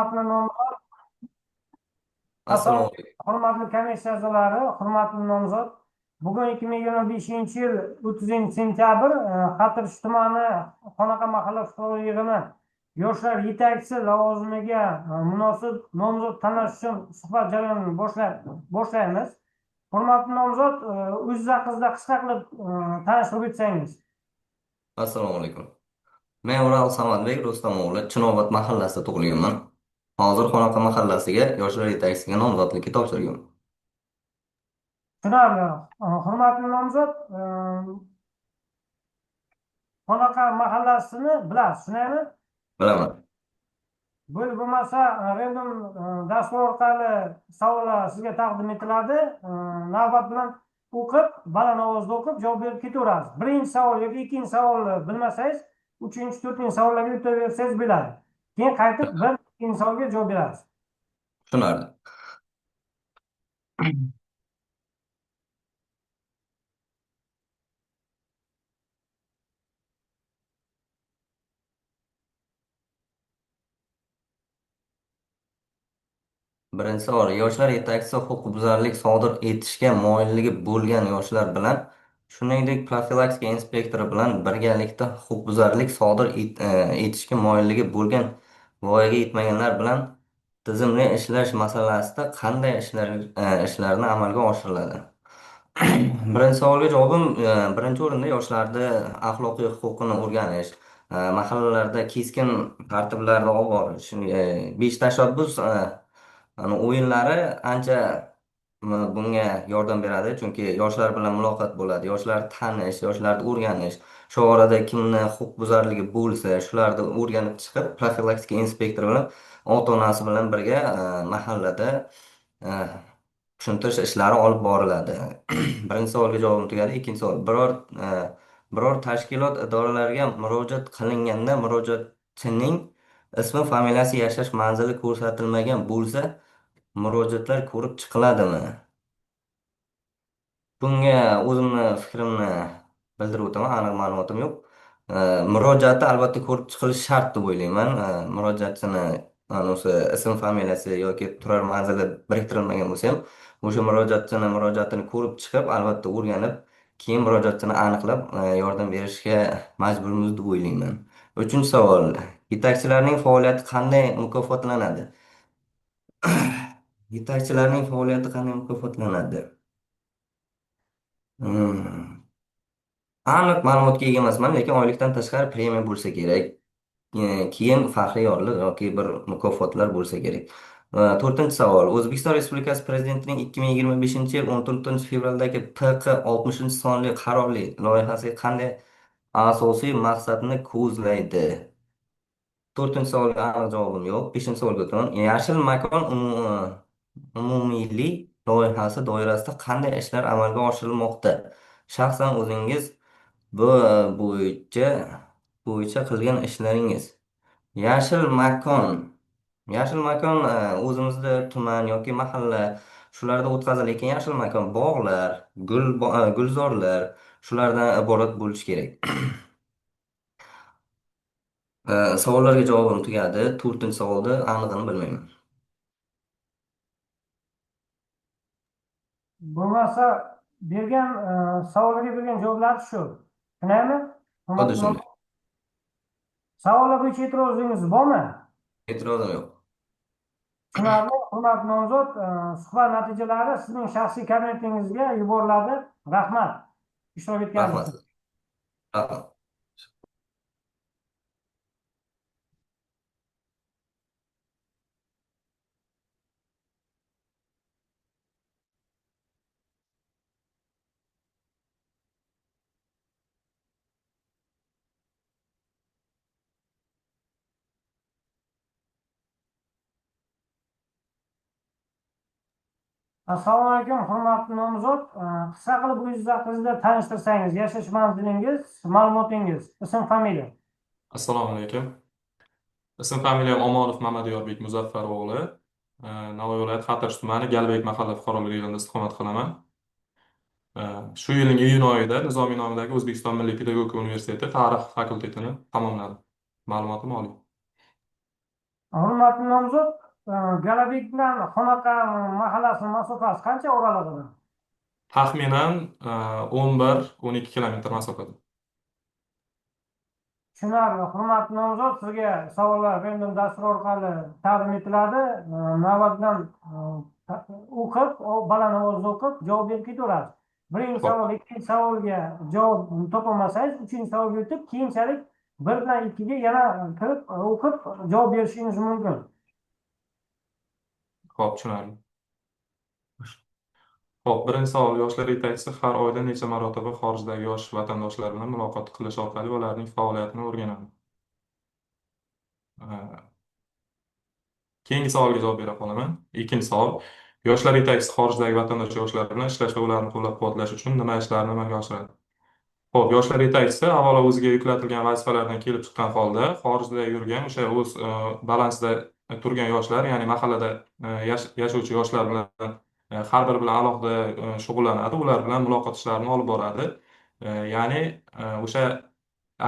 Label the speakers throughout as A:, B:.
A: hurmatli nomzod,
B: Assalomu alaykum.
A: hurmatli komissiya a'zolari, hurmatli nomzod. Bugun 2025 yil 30 sentyabr Xatirchi tumani Xonaqa mahalla fuqaro yig'ini yoshlar yetakchisi lavozimiga munosib nomzod tanlash uchun suhbat jarayonini boshlaymiz. Hurmatli nomzod, o'zingiz haqingizda qisqa qilib tanishtirib o'tsangiz.
B: Assalomu alaykum. Men Ural Samadbek Rustam o'g'li Chinobod mahallasida tug'ilganman. Hozir Xonaqa mahallasiga yoshlar yetakchisiga nomzodlikka topshirganman.
A: Tushunarli. Hurmatli nomzod, Xonaqa mahallasini bilasiz, shundaymi?
B: Bilaman.
A: Bo'ldi bo'lmasa, random dastur orqali savollar sizga taqdim etiladi. Navbat bilan o'qib, baland ovozda o'qib javob berib ketaverasiz. Birinchi savol yoki ikkinchi savolni bilmasangiz, uchinchi, to'rtinchi savollarga o'taversangiz bo'ladi. Keyin qaytib bir ikkinchi savolga javob berasiz.
B: Tushunarli. Birinchi savol. Yoshlar yetakchisi huquqbuzarlik sodir etishga moyilligi bo'lgan yoshlar bilan, shuningdek, profilaktika inspektori bilan birgalikda huquqbuzarlik sodir etishga moyilligi bo'lgan voyaga yetmaganlar bilan tizimli ishlash masalasida qanday ishlarni amalga oshiriladi? Birinchi savolga javobim, birinchi o'rinda yoshlarni axloqiy huquqini o'rganish, mahallalarda keskin tartiblarda olib borish, besh tashabbus o'yinlari ancha bunga yordam beradi, chunki yoshlar bilan muloqot bo'ladi, yoshlarni tanish, yoshlarni o'rganish, shu orada kimni huquqbuzarligi bo'lsa, shularni o'rganib chiqib, profilaktika inspektori bilan ota onasi bilan birga mahallada e, tushuntirish ishlari olib boriladi. Birinchi savolga javobim tugadi. Ikkinchi savol. Biror tashkilot idoralarga murojaat qilinganda murojaatchining ismi, familiyasi, yashash manzili ko'rsatilmagan bo'lsa, murojaatlar ko'rib chiqiladimi? Bunga o'zimni fikrimni bildirib o'taman, aniq ma'lumotim yo'q. Murojaatni albatta ko'rib chiqilishi shart deb o'ylayman. Murojaatchini o'sha ism familiyasi yoki turar manzili biriktirilmagan bo'lsa ham, o'sha murojaatini ko'rib chiqib, albatta o'rganib, keyin murojaatchini aniqlab yordam berishga majburmiz deb o'ylayman. Uchinchi savol. Yetakchilarning faoliyati qanday mukofotlanadi? Yetakchilarning faoliyati qanday mukofotlanadi? Hmm. Aniq ma'lumotga ega emasman, lekin oylikdan tashqari premiya bo'lsa kerak. Keyin faxriy yorliq yoki bir mukofotlar bo'lsa kerak. To'rtinchi savol. O'zbekiston Respublikasi Prezidentining 2025 yil 14 fevraldagi PQ 60 sonli qarorli loyihasi qanday asosiy maqsadni ko'zlaydi? To'rtinchi savolga aniq javobim yo'q. Beshinchi savolga o'taman. Yashil makon umumiylik loyihasi doirasida qanday ishlar amalga oshirilmoqda? Shaxsan o'zingiz bu bo'yicha qilgan ishlaringiz. Yashil makon. Yashil makon o'zimizda tuman yoki mahalla shularda o'tkazilayotgan yashil makon, bog'lar, gulzorlar shulardan iborat bo'lishi kerak. Savollarga javobim tugadi. To'rtinchi savolni aniqini bilmayman.
A: Bo'lmasa, savolga bergan javoblar shu. Tushunaymi?
B: Xuddi
A: Hurmatli
B: shunday.
A: nomzod, savollar bo'yicha e'tirozingiz bormi?
B: E'tirozim yo'q.
A: Tushunarli. Hurmatli nomzod, suhbat natijalari sizning shaxsiy kabinetingizga yuboriladi. Rahmat ishtirok etganingiz
B: Rahmat.
A: uchun.
B: Rahmat.
A: Assalomu alaykum, hurmatli nomzod. Qisqa qilib o'zingiz haqingizda tanishtirsangiz, yashash manzilingiz, ma'lumotingiz, ism, familiya.
C: Assalomu alaykum. Ism familiyam Omonov Mamadiyorbek Muzaffar o'g'li. Navoiy viloyati Xatirchi tumani Galbek mahalla fuqarolar yig'inida istiqomat qilaman. Shu yilning iyun oyida Nizomiy nomidagi O'zbekiston Milliy pedagogika universiteti tarix fakultetini tamomladim. Ma'lumotim oliy.
A: Hurmatli nomzod, Galabek bilan Xonaqa mahallasi masofasi qancha oralig'ida?
C: Taxminan 11-12 kilometr masofada.
A: Tushunarli. Hurmatli nomzod, sizga savollar random dastur orqali taqdim etiladi. Navbatdan baland ovozda o'qib, javob berib ketaverasiz. Birinchi
C: Xo'p,
A: savol, ikkinchi savolga javob topolmasangiz, uchinchi savolga o'tib, keyinchalik bir bilan ikkiga yana kirib o'qib javob berishingiz mumkin.
C: xo'p, tushunarli. Xo'p, birinchi savol: yoshlar yetakchisi har oyda necha marotaba xorijdagi yosh vatandoshlar bilan muloqot qilish orqali ularning faoliyatini o'rganadi? Keyingi savolga javob bera qolaman. Ikkinchi savol: yoshlar yetakchisi xorijdagi vatandosh yoshlar bilan ishlash va ularni qo'llab-quvvatlash uchun nima ishlarni amalga oshiradi? Xo'p, yoshlar yetakchisi avvalo o'ziga yuklatilgan vazifalardan kelib chiqqan holda xorijda yurgan o'sha o'z balansida turgan yoshlar, ya'ni mahallada yashovchi yoshlar bilan har biri bilan alohida shug'ullanadi, ular bilan muloqot ishlarini olib boradi. Ya'ni o'sha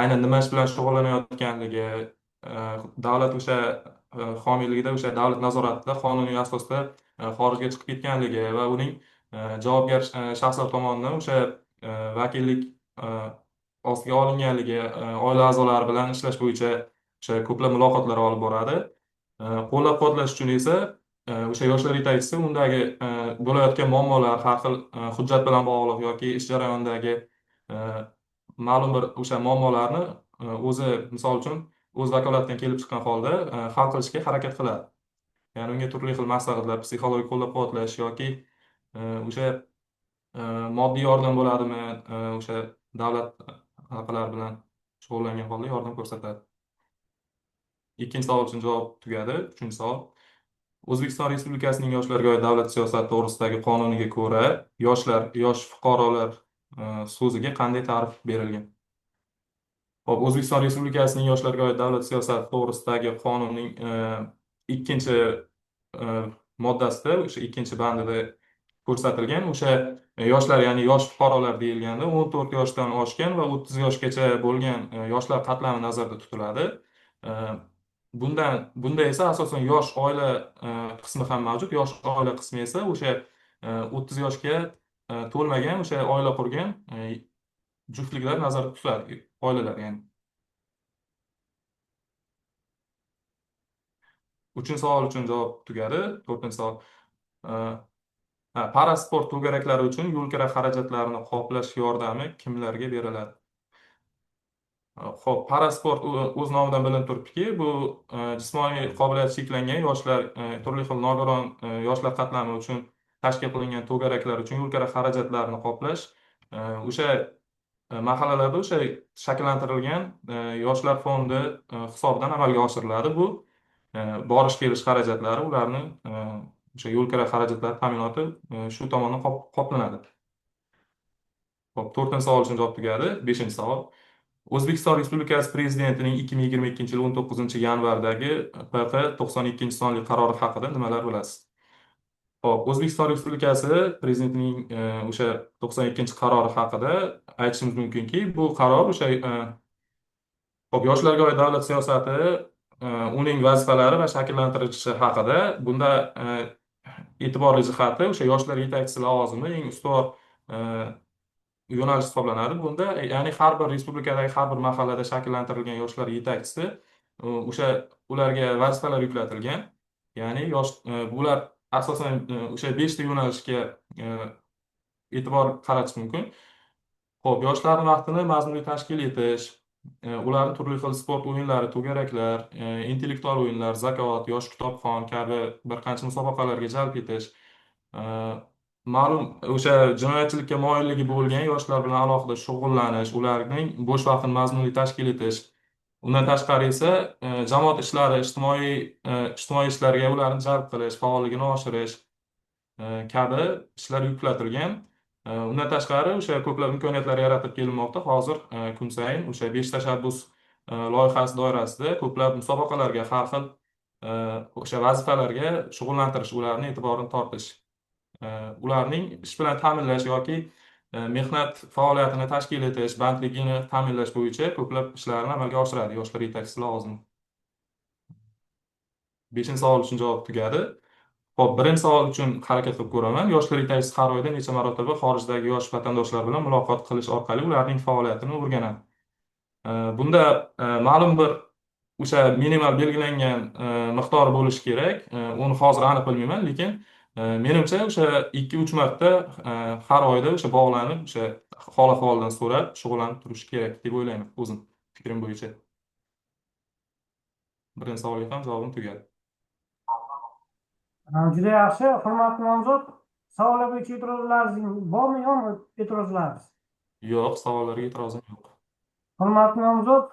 C: aynan nima ish bilan shug'ullanayotganligi, davlat o'sha homiyligida, o'sha davlat nazoratida qonuniy asosda xorijga chiqib ketganligi va uning javobgar shaxslar tomonidan o'sha vakillik ostiga olinganligi, oila a'zolari bilan ishlash bo'yicha o'sha ko'plab muloqotlar olib boradi. Qo'llab-quvvatlash uchun esa o'sha yoshlar yetakchisi undagi bo'layotgan muammolar, har xil hujjat bilan bog'liq yoki ish jarayonidagi ma'lum bir o'sha muammolarni o'zi, misol uchun, o'z vakolatidan kelib chiqqan holda hal qilishga harakat qiladi. Ya'ni unga turli xil maslahatlar, psixologik qo'llab-quvvatlash yoki o'sha moddiy yordam bo'ladimi, o'sha davlat aloqalari bilan shug'ullangan holda yordam ko'rsatadi. Ikkinchi savol uchun javob tugadi. Uchinchi savol: O'zbekiston Respublikasining yoshlarga oid davlat siyosati to'g'risidagi qonuniga ko'ra, yosh fuqarolar so'ziga qanday ta'rif berilgan? Hop, O'zbekiston Respublikasining yoshlarga oid davlat siyosati to'g'risidagi qonunning ikkinchi moddasida, o'sha ikkinchi bandida ko'rsatilgan o'sha yoshlar, ya'ni yosh fuqarolar deyilganda 14 yoshdan oshgan va 30 yoshgacha bo'lgan yoshlar qatlami nazarda tutiladi. Bunda esa asosan yosh oila qismi ham mavjud. Yosh oila qismi esa o'sha 30 yoshga to'lmagan, o'sha oila qurgan juftliklar nazarda tutiladi, oilalar ya'ni. Uchinchi savol uchun javob tugadi. To'rtinchi savol: parasport to'garaklari uchun yo'l kira xarajatlarini qoplash yordami kimlarga beriladi? Xo'p, parasport o'z nomidan bilinib turibdiki, bu jismoniy qobiliyati cheklangan yoshlar, turli xil nogiron yoshlar qatlami uchun tashkil qilingan to'garaklar uchun yo'l kira xarajatlarini qoplash o'sha mahallalarda o'sha shakllantirilgan yoshlar fondi hisobidan amalga oshiriladi. Bu borish kelish xarajatlari, ularni o'sha yo'l kira xarajatlari ta'minoti shu tomondan qoplanadi. Xo'p, to'rtinchi savol uchun javob tugadi. Beshinchi savol: O'zbekiston Respublikasi Prezidentining 2022-yil 19-yanvardagi PQ 92 sonli qarori haqida nimalar bilasiz? Xo'p, O'zbekiston Respublikasi Prezidentining o'sha 92-qarori haqida aytishimiz mumkinki, bu qaror o'sha yoshlarga oid davlat siyosati, uning vazifalari va shakllantirilishi haqida. Bunda e'tiborli jihati o'sha yoshlar yetakchisi lavozimi eng ustuvor yo'nalish hisoblanadi. Bunda ya'ni har bir respublikadagi har bir mahallada shakllantirilgan yoshlar yetakchisi o'sha ularga vazifalar yuklatilgan. Ya'ni bular asosan o'sha 5 ta yo'nalishga e'tibor qaratish mumkin. Xo'p, yoshlarning vaqtini mazmunli tashkil etish, ularni turli xil sport o'yinlari, to'garaklar, intellektual o'yinlar, zakovat, yosh kitobxon kabi bir qancha musobaqalarga jalb etish, ma'lum o'sha jinoyatchilikka moyilligi bo'lgan yoshlar bilan alohida shug'ullanish, ularning bo'sh vaqtini mazmunli tashkil etish. Undan tashqari esa jamoat ishlari, ijtimoiy ishlarga ularni jalb qilish, faolligini oshirish kabi ishlar yuklatilgan. Undan tashqari o'sha ko'plab imkoniyatlar yaratib kelinmoqda. Hozir kun sayin o'sha 5 tashabbus loyihasi doirasida ko'plab musobaqalarga, har xil o'sha vazifalarga shug'ullantirish, ularni e'tiborini tortish, ularning ish bilan ta'minlash yoki mehnat faoliyatini tashkil etish, bandligini ta'minlash bo'yicha ko'plab ishlarni amalga oshiradi yoshlar yetakchisi lavozimi. Beshinchi savol uchun javob tugadi. Hop, birinchi savol uchun harakat qilib ko'raman. Yoshlar yetakchisi har oyda necha marotaba xorijdagi yosh vatandoshlar bilan muloqot qilish orqali ularning faoliyatini o'rganadi. Bunda ma'lum bir o'sha minimal belgilangan miqdor bo'lishi kerak. Uni hozir aniq bilmayman, lekin menimcha o'sha 2-3 marta har oyda o'sha bog'lanib, o'sha hol ahvoldan so'rab, shug'ullanib turishi kerak deb o'ylayman, o'zim fikrim bo'yicha. Birinchi savolga ham javobim tugadi.
A: Juda yaxshi, hurmatli nomzod. Savollar bo'yicha e'tirozlaringiz bormi, yo'qmi e'tirozlaringiz?
C: Yo'q, savollarga e'tirozim yo'q.
A: Hurmatli nomzod,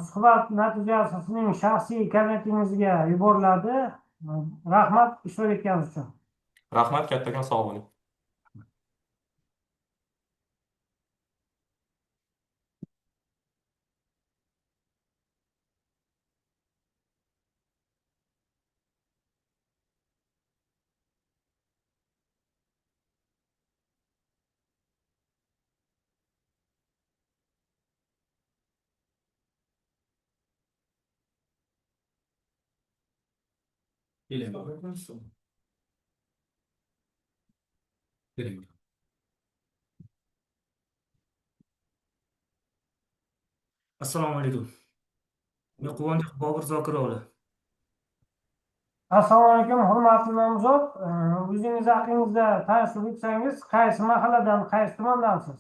A: suhbat natijasi sizning shaxsiy kabinetingizga yuboriladi. Rahmat ishtirok etganingiz uchun.
C: Rahmat, kattakon sog' bo'ling.
D: Assalomu alaykum. Men Quvondiq Bobur Zokir o'g'li.
A: Assalomu alaykum, hurmatli nomzod. O'zingiz haqingizda tanishtirib o'tsangiz, qaysi mahalladan, qaysi tumandansiz?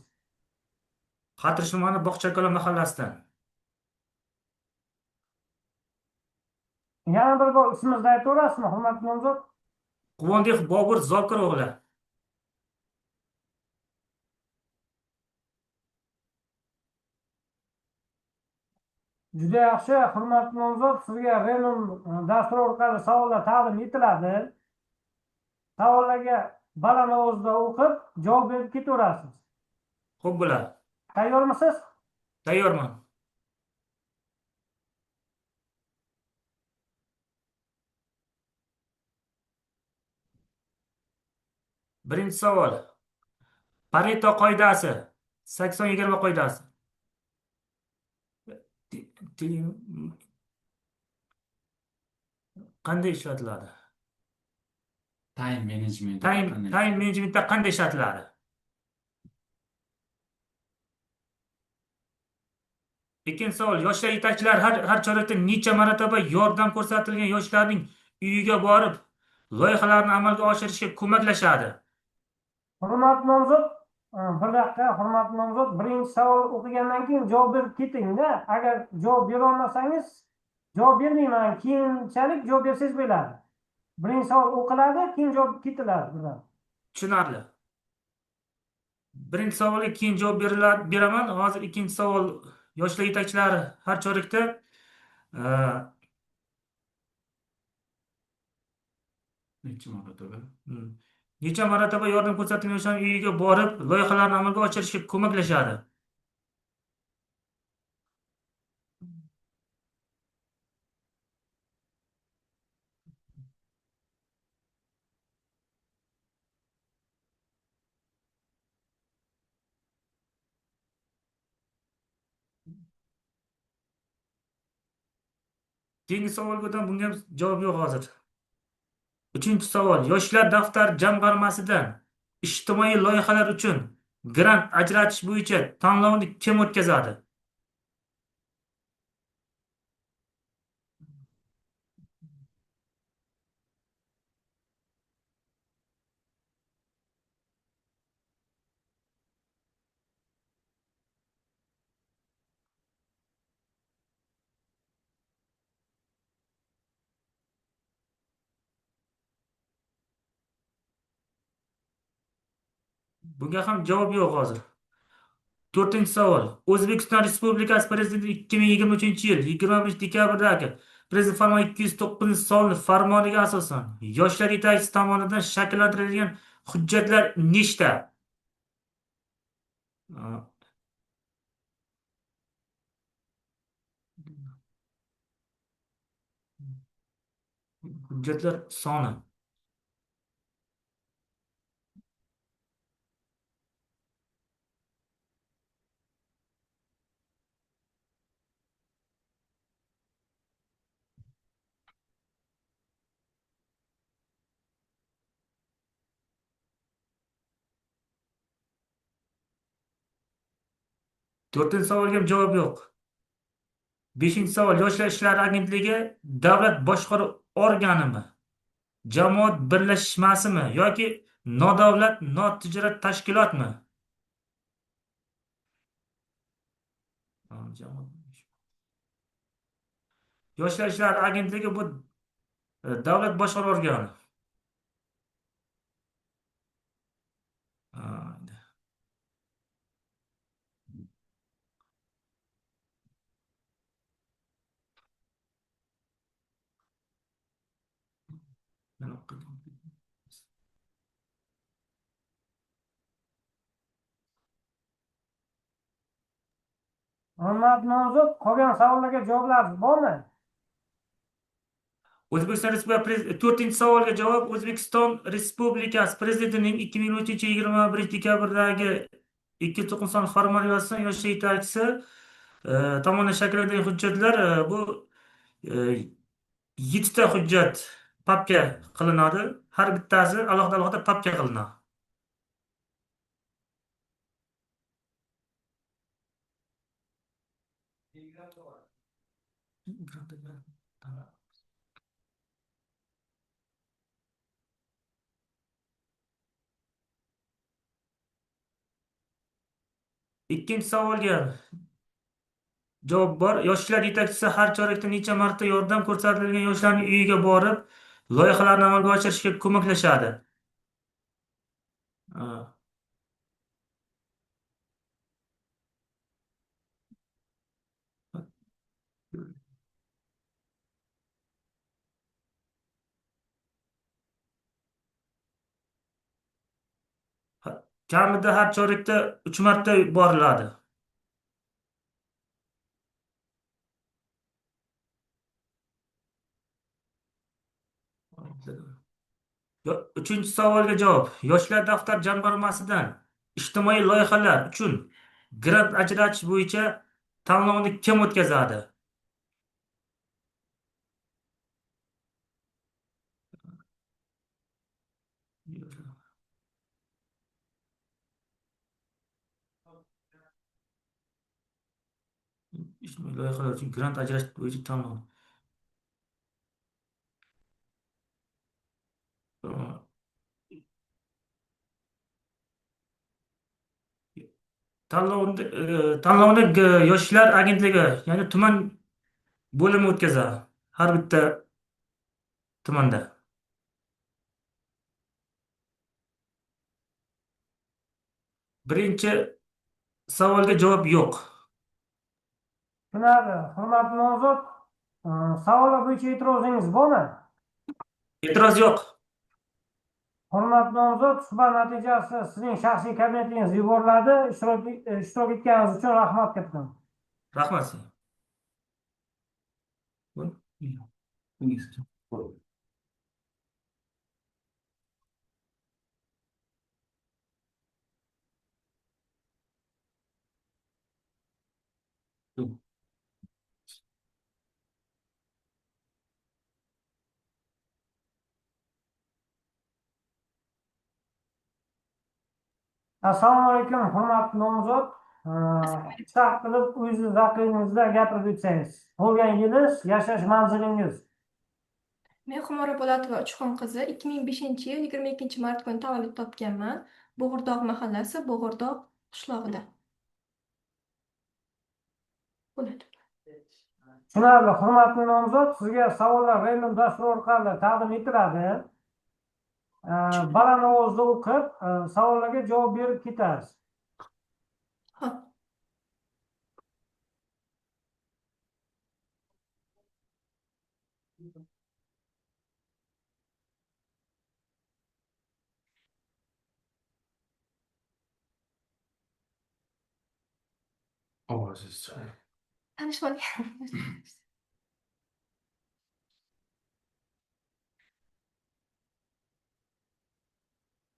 D: Xatir tumani Bog'chako'la mahallasidan.
A: Yana bir bor ismingizni aytib o'rasizmi, hurmatli nomzod?
D: Quvondiq Bobur Zokir o'g'li.
A: Juda yaxshi, hurmatli nomzod. Sizga Renum dasturi orqali savollar taqdim etiladi. Savollarga baland ovozda o'qib, javob berib ketaverasiz.
D: Xo'p bo'ladi.
A: Tayyormisiz?
D: Tayyorman. Birinchi savol. Pareto qoidasi, 80-20 qoidasi. Qanday ishlatiladi?
E: Time management.
D: Time managementda qanday ishlatiladi? Ikkinchi savol. Yoshlar yetakchilar har chorakda necha marotaba yordam ko'rsatilgan yoshlarning uyiga borib, loyihalarni amalga oshirishga ko'maklashadi?
A: Hurmatli nomzod, bir daqiqa, hurmatli nomzod, birinchi savol o'qigandan keyin javob berib keting-da. Agar javob bera olmasangiz, javob bermayman. Keyinchalik javob bersangiz bo'ladi. Birinchi savol o'qiladi, keyin javob ketiladi birdan.
D: Tushunarli. Birinchi savolga keyin javob beraman. Hozir ikkinchi savol. Yoshlar yetakchilari har chorakda necha marotaba yordam ko'rsatilgan yoshlarning uyiga borib, loyihalarni amalga oshirishga ko'maklashadi? Keyingi savolga o'taman. Bunga ham javob yo'q hozir. Uchinchi savol. Yoshlar daftar jamg'armasidan ijtimoiy loyihalar uchun grant ajratish bo'yicha tanlovni kim o'tkazadi? Bunga ham javob yo'q hozir. To'rtinchi savol. O'zbekiston Respublikasi Prezidenti 2023-yil 25 dekabrdagi Prezident farmoni 209-sonli farmoniga asosan yoshlar yetakchisi tomonidan shakllantirilgan hujjatlar nechta? Hujjatlar soni. To'rtinchi savolga ham javob yo'q. Beshinchi savol. Yoshlar ishlari agentligi davlat boshqaruv organimi, jamoat birlashmasimi yoki nodavlat notijorat tashkilotmi? Yoshlar ishlari agentligi bu davlat boshqaruv organi. Ha, men o'qidim.
A: Hurmatli nomzod, qolgan savollarga javoblar bormi?
D: O'zbekiston Respublikasi to'rtinchi savolga javob. O'zbekiston Respublikasi Prezidentining 2023-21 dekabrdagi 290 farmoni yozgan yoshlar yetakchisi tomonidan shakllantirilgan hujjatlar bu 7 ta hujjat papka qilinadi. Har bittasi alohida papka qilinadi. Ikkinchi savolga javob bor. Yoshlar yetakchisi har chorakda necha marta yordam ko'rsatilgan yoshlarning uyiga borib, loyihalarni amalga oshirishga ko'maklashadi? Ha. Kamida har chorakda 3 marta boriladi. Uchinchi savolga javob. Yoshlar daftar jamg'armasidan ijtimoiy loyihalar uchun grant ajratish bo'yicha tanlovni kim o'tkazadi? Ijtimoiy loyihalar uchun grant ajratish bo'yicha tanlov. Tanlovni yoshlar agentligi, ya'ni tuman bo'limi o'tkazadi. Har bitta tumanda. Birinchi savolga javob yo'q.
A: Tushunarli. Hurmatli nomzod, savollar bo'yicha e'tirozingiz bormi?
D: E'tiroz yo'q.
A: Hurmatli nomzod, suhbat natijasi sizning shaxsiy kabinetingizga yuboriladi. Ishtirok etganingiz uchun rahmat katta.
D: Rahmat.
A: Assalomu alaykum, hurmatli nomzod. Shart qilib o'zingiz haqingizda gapirib o'tsangiz. Tug'ilgan yilingiz, yashash manzilingiz.
F: Men Xumora Po'latova Uchqun qizi 2005-yil 22-mart kuni tavallud topganman. Bo'g'irdoq mahallasi, Bo'g'irdoq qishlog'ida. Bo'ladi.
A: Tushunarli. Hurmatli nomzod, sizga savollar random dastur orqali taqdim etiladi. Baland ovozda o'qib, savollarga javob berib ketasiz.
F: Ha. Tanishib oling.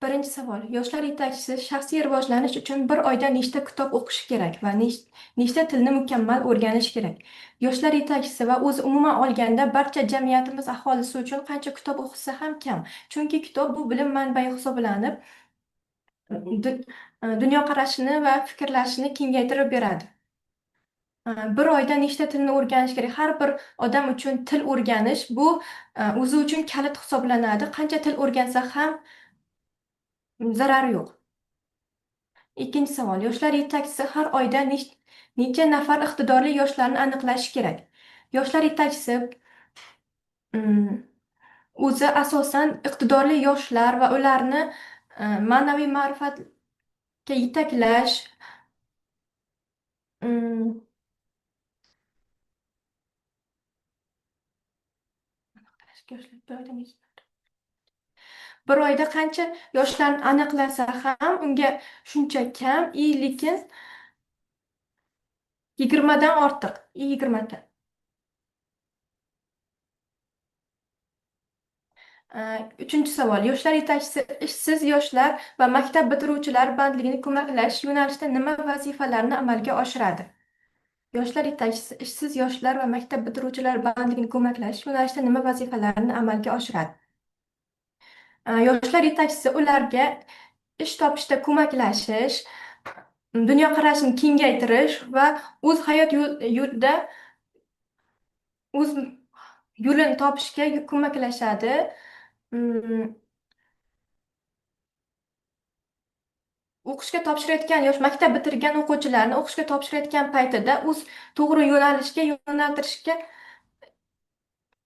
F: Birinchi savol. Yoshlar yetakchisi shaxsiy rivojlanish uchun bir oyda nechta kitob o'qishi kerak va nechta tilni mukammal o'rganish kerak? Yoshlar yetakchisi va o'zi umuman olganda barcha jamiyatimiz aholisi uchun qancha kitob o'qisa ham kam. Chunki kitob bu bilim manbai hisoblanib, dunyoqarashini va fikrlashini kengaytirib beradi. Bir oyda nechta tilni o'rganish kerak? Har bir odam uchun til o'rganish bu o'zi uchun kalit hisoblanadi. Qancha til o'rgansa ham zarari yo'q. Ikkinchi savol. Yoshlar yetakchisi har oyda necha nafar iqtidorli yoshlarni aniqlashi kerak? Yoshlar yetakchisi mm, o'zi asosan iqtidorli yoshlar va ularni ma'naviy ma'rifatga yetaklash, mm, bir oyda qancha yoshlarni aniqlasa ham unga shuncha kam, lekin 20dan ortiq, 20ta. Uchinchi savol. Yoshlar yetakchisi ishsiz yoshlar va maktab bitiruvchilar bandligini ko'maklash yo'nalishida nima vazifalarni amalga oshiradi? Yoshlar yetakchisi ishsiz yoshlar va maktab bitiruvchilar bandligini ko'maklash yo'nalishida nima vazifalarni amalga oshiradi? Yoshlar yetakchisi ularga ish topishda ko'maklashish, dunyoqarashini kengaytirish va o'z hayot yo'lida o'z yo'lini topishga ko'maklashadi. Mm, O'qishga topshirayotgan maktab bitirgan o'quvchilarni o'qishga topshirayotgan paytida o'z to'g'ri yo'nalishga yo'naltirishga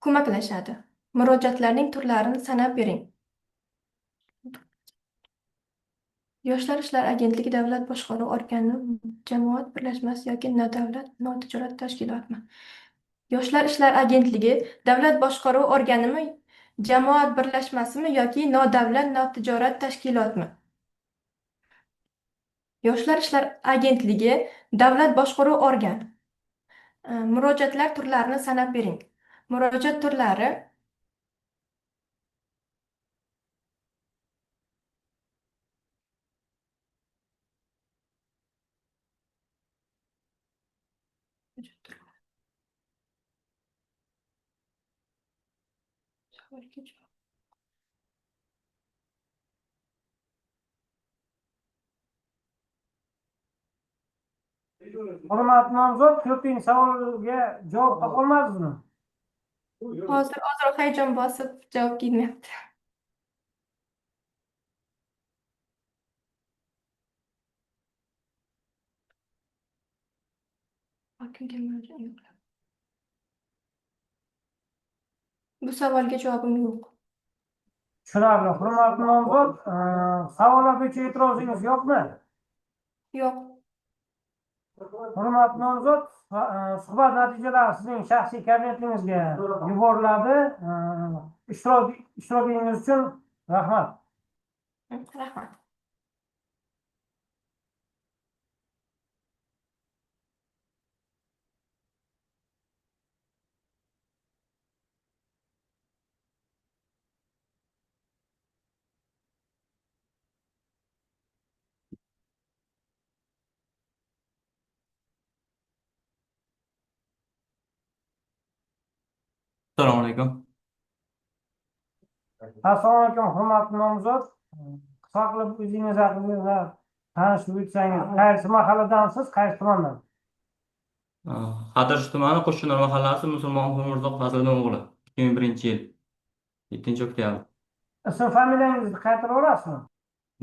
F: ko'maklashadi. Murojaatlarning turlarini sanab bering. Yoshlar ishlar agentligi davlat boshqaruvi organi, jamoat birlashmasi yoki nodavlat notijorat tashkilotmi? Yoshlar ishlar agentligi davlat boshqaruvi organimi, jamoat birlashmasimi yoki nodavlat notijorat tashkilotmi? Yoshlar ishlar agentligi davlat boshqaruvi organi. Murojaatlar turlarini sanab bering. Murojaat turlari
A: Hurmatli nomzod, 4-chi savolga javob topolmadingizmi?
F: hozir ozroq hayajon bosib javob kelmayapti. Bu savolga javobim yo'q.
A: Tushunarli. Hurmatli nomzod, savollar bo'yicha e'tirozingiz yo'qmi?
F: Yo'q.
A: Hurmatli nomzod, suhbat natijalari sizning shaxsiy kabinetingizga yuboriladi. Ishtirokingiz uchun rahmat.
F: Rahmat.
G: Assalomu alaykum.
A: Assalomu alaykum, hurmatli nomzod. Qisqa qilib o'zingiz haqingizda tanishib o'tsangiz, qaysi mahalladansiz, qaysi tumandan?
G: Xatirchi tumani Qo'shchinar mahallasi Musulmon Umurzoq Fazliddin o'g'li. 2001-yil 7-oktyabr.
A: Ism familiyangizni qaytarib olasizmi?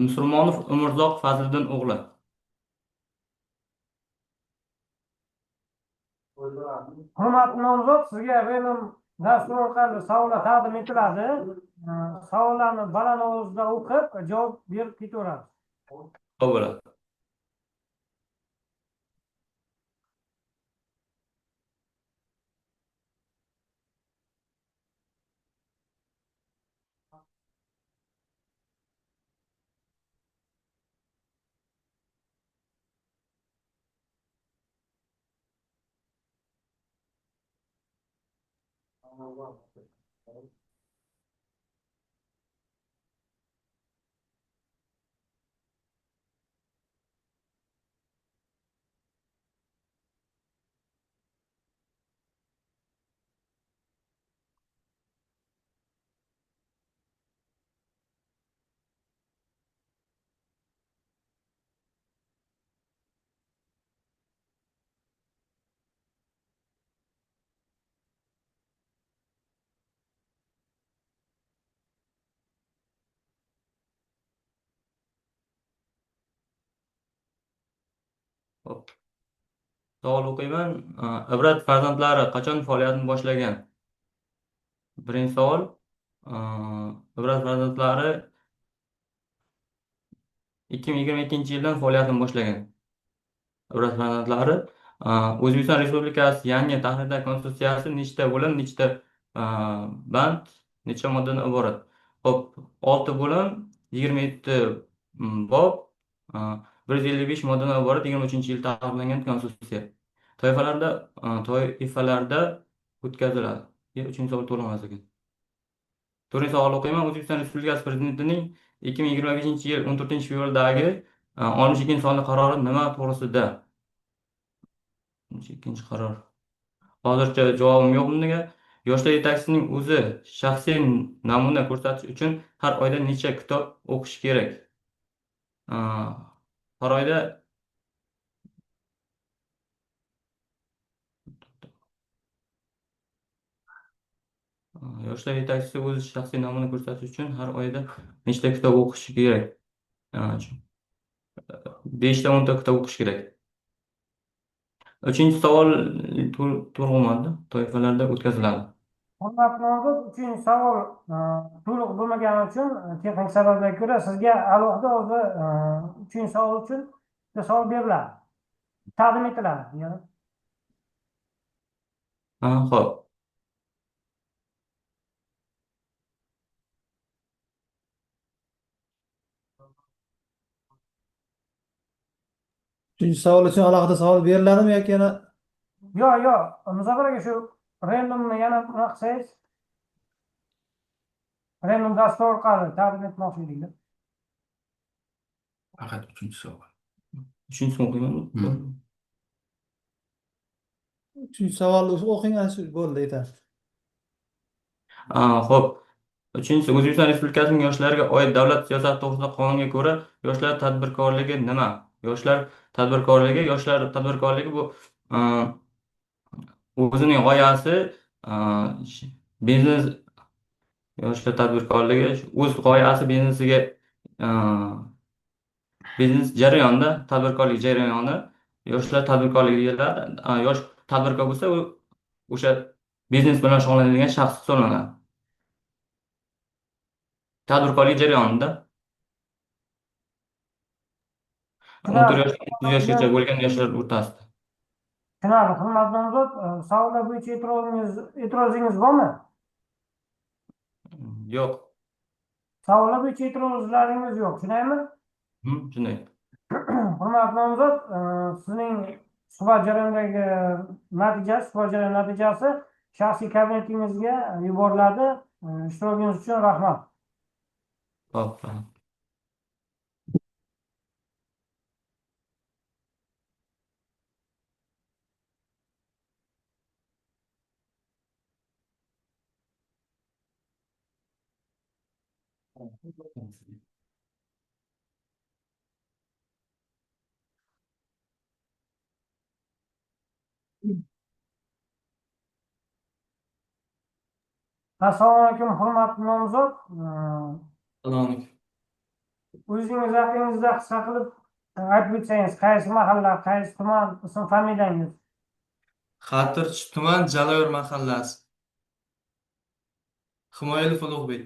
G: Musulmonov Umurzoq Fazliddin o'g'li.
A: Hurmatli nomzod, sizga Venom dasturi orqali savollar taqdim etiladi. Savollarni baland ovozda o'qib, javob berib ketaverasiz.
G: Xo'p bo'ladi. Hop, savol o'qiyman. Ibrat farzandlari qachon faoliyatini boshlagan? Birinchi savol. Ibrat farzandlari 2022 yildan faoliyatini boshlagan. Ibrat farzandlari O'zbekiston Respublikasi yangi tahrirda Konstitutsiyasi nechta bo'lim, nechta band, necha moddadan iborat? Hop, 6 bo'lim, 27 bob, 155 moddadan iborat 23-yil tahrirlangan Konstitutsiya. Toifalarda o'tkaziladi. 3-chi savol to'liq emas ekan. 4-chi savol o'qiyman. O'zbekiston Respublikasi Prezidentining 2025-yil 14-fevraldagi 62-sonli qarori nima to'g'risida? 12 qaror. Hozircha javobim yo'q bunga. Yoshlar yetakchisining o'zi shaxsiy namuna ko'rsatish uchun har oyda necha kitob o'qishi kerak? Har oyda yoshlar yetakchisi o'zi shaxsiy namuna ko'rsatish uchun har oyda nechta kitob o'qishi kerak? 5 ta 10 ta kitob o'qish kerak. 3-chi savol to'liq bo'lmadi. Toifalarda o'tkaziladi.
A: Hurmatli nomzod, 3-chi savol to'liq bo'lmagani uchun texnik sabablarga ko'ra sizga alohida o'zi 3-chi savol uchun bitta savol beriladi. Taqdim etiladi. Yana.
G: Xo'p.
H: Uchinchi savol uchun alohida savol beriladimi yoki yana
A: Yo'q, muzokaraga shu randomni yana nima qilsangiz, random dastur orqali taqdim etmoqchi edik.
E: Faqat 3-chi savol.
G: 3-chisini o'qiyman.
H: uchinchi savolni o'qing, ana shu bo'ldi yetarli.
G: Xo'p. 3-inchisi O'zbekiston Respublikasining yoshlarga oid davlat siyosati to'g'risidagi qonunga ko'ra yoshlar tadbirkorligi nima? Yoshlar tadbirkorligi bu o'zining g'oyasi biznes yoshlar tadbirkorligi o'z g'oyasi biznesiga biznes jarayonida tadbirkorlik jarayoni yoshlar tadbirkorligi deyiladi. Yosh tadbirkor bo'lsa u o'sha biznes bilan shug'ullanadigan shaxs hisoblanadi. Tadbirkorlik jarayonida 14 yoshdan 30 yoshgacha bo'lgan yoshlar o'rtasida.
A: Tushunarli. Hurmatli nomzod, savollar bo'yicha e'tirozingiz bormi?
G: Yo'q.
A: Savollar bo'yicha e'tirozlaringiz yo'q, tushunaymi?
G: Shunday.
A: Hurmatli nomzod, sizning suhbat jarayonidagi natijasi shaxsiy kabinetingizga yuboriladi. Ishtirokingiz uchun rahmat.
G: Xo'p.
A: Assalomu alaykum, hurmatli nomzod.
G: Salom.
A: O'zingiz haqingizda qisqa qilib aytib o'tsangiz, qaysi mahalla, qaysi tuman, ism familiyangiz?
I: Xatirchi tuman Jalayor mahallasi. Himoyali Ulug'bek.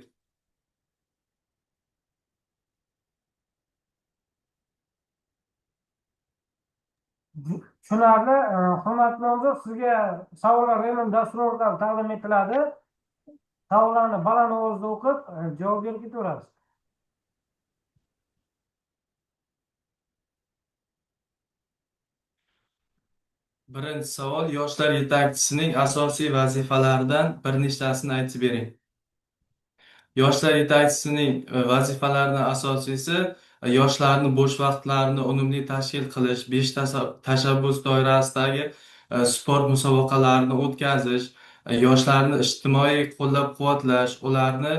A: Tushunarli. Hurmatli nomzod, sizga savollar random dastur orqali taqdim etiladi. Savollarni baland ovozda o'qib, javob berib ketaverasiz.
I: Birinchi savol, yoshlar yetakchisining asosiy vazifalaridan bir nechtasini aytib bering. Yoshlar yetakchisining vazifalaridan asosiysi yoshlarni bo'sh vaqtlarini unumli tashkil qilish, 5 tashabbus doirasidagi sport musobaqalarini o'tkazish, yoshlarni ijtimoiy qo'llab-quvvatlash, ularni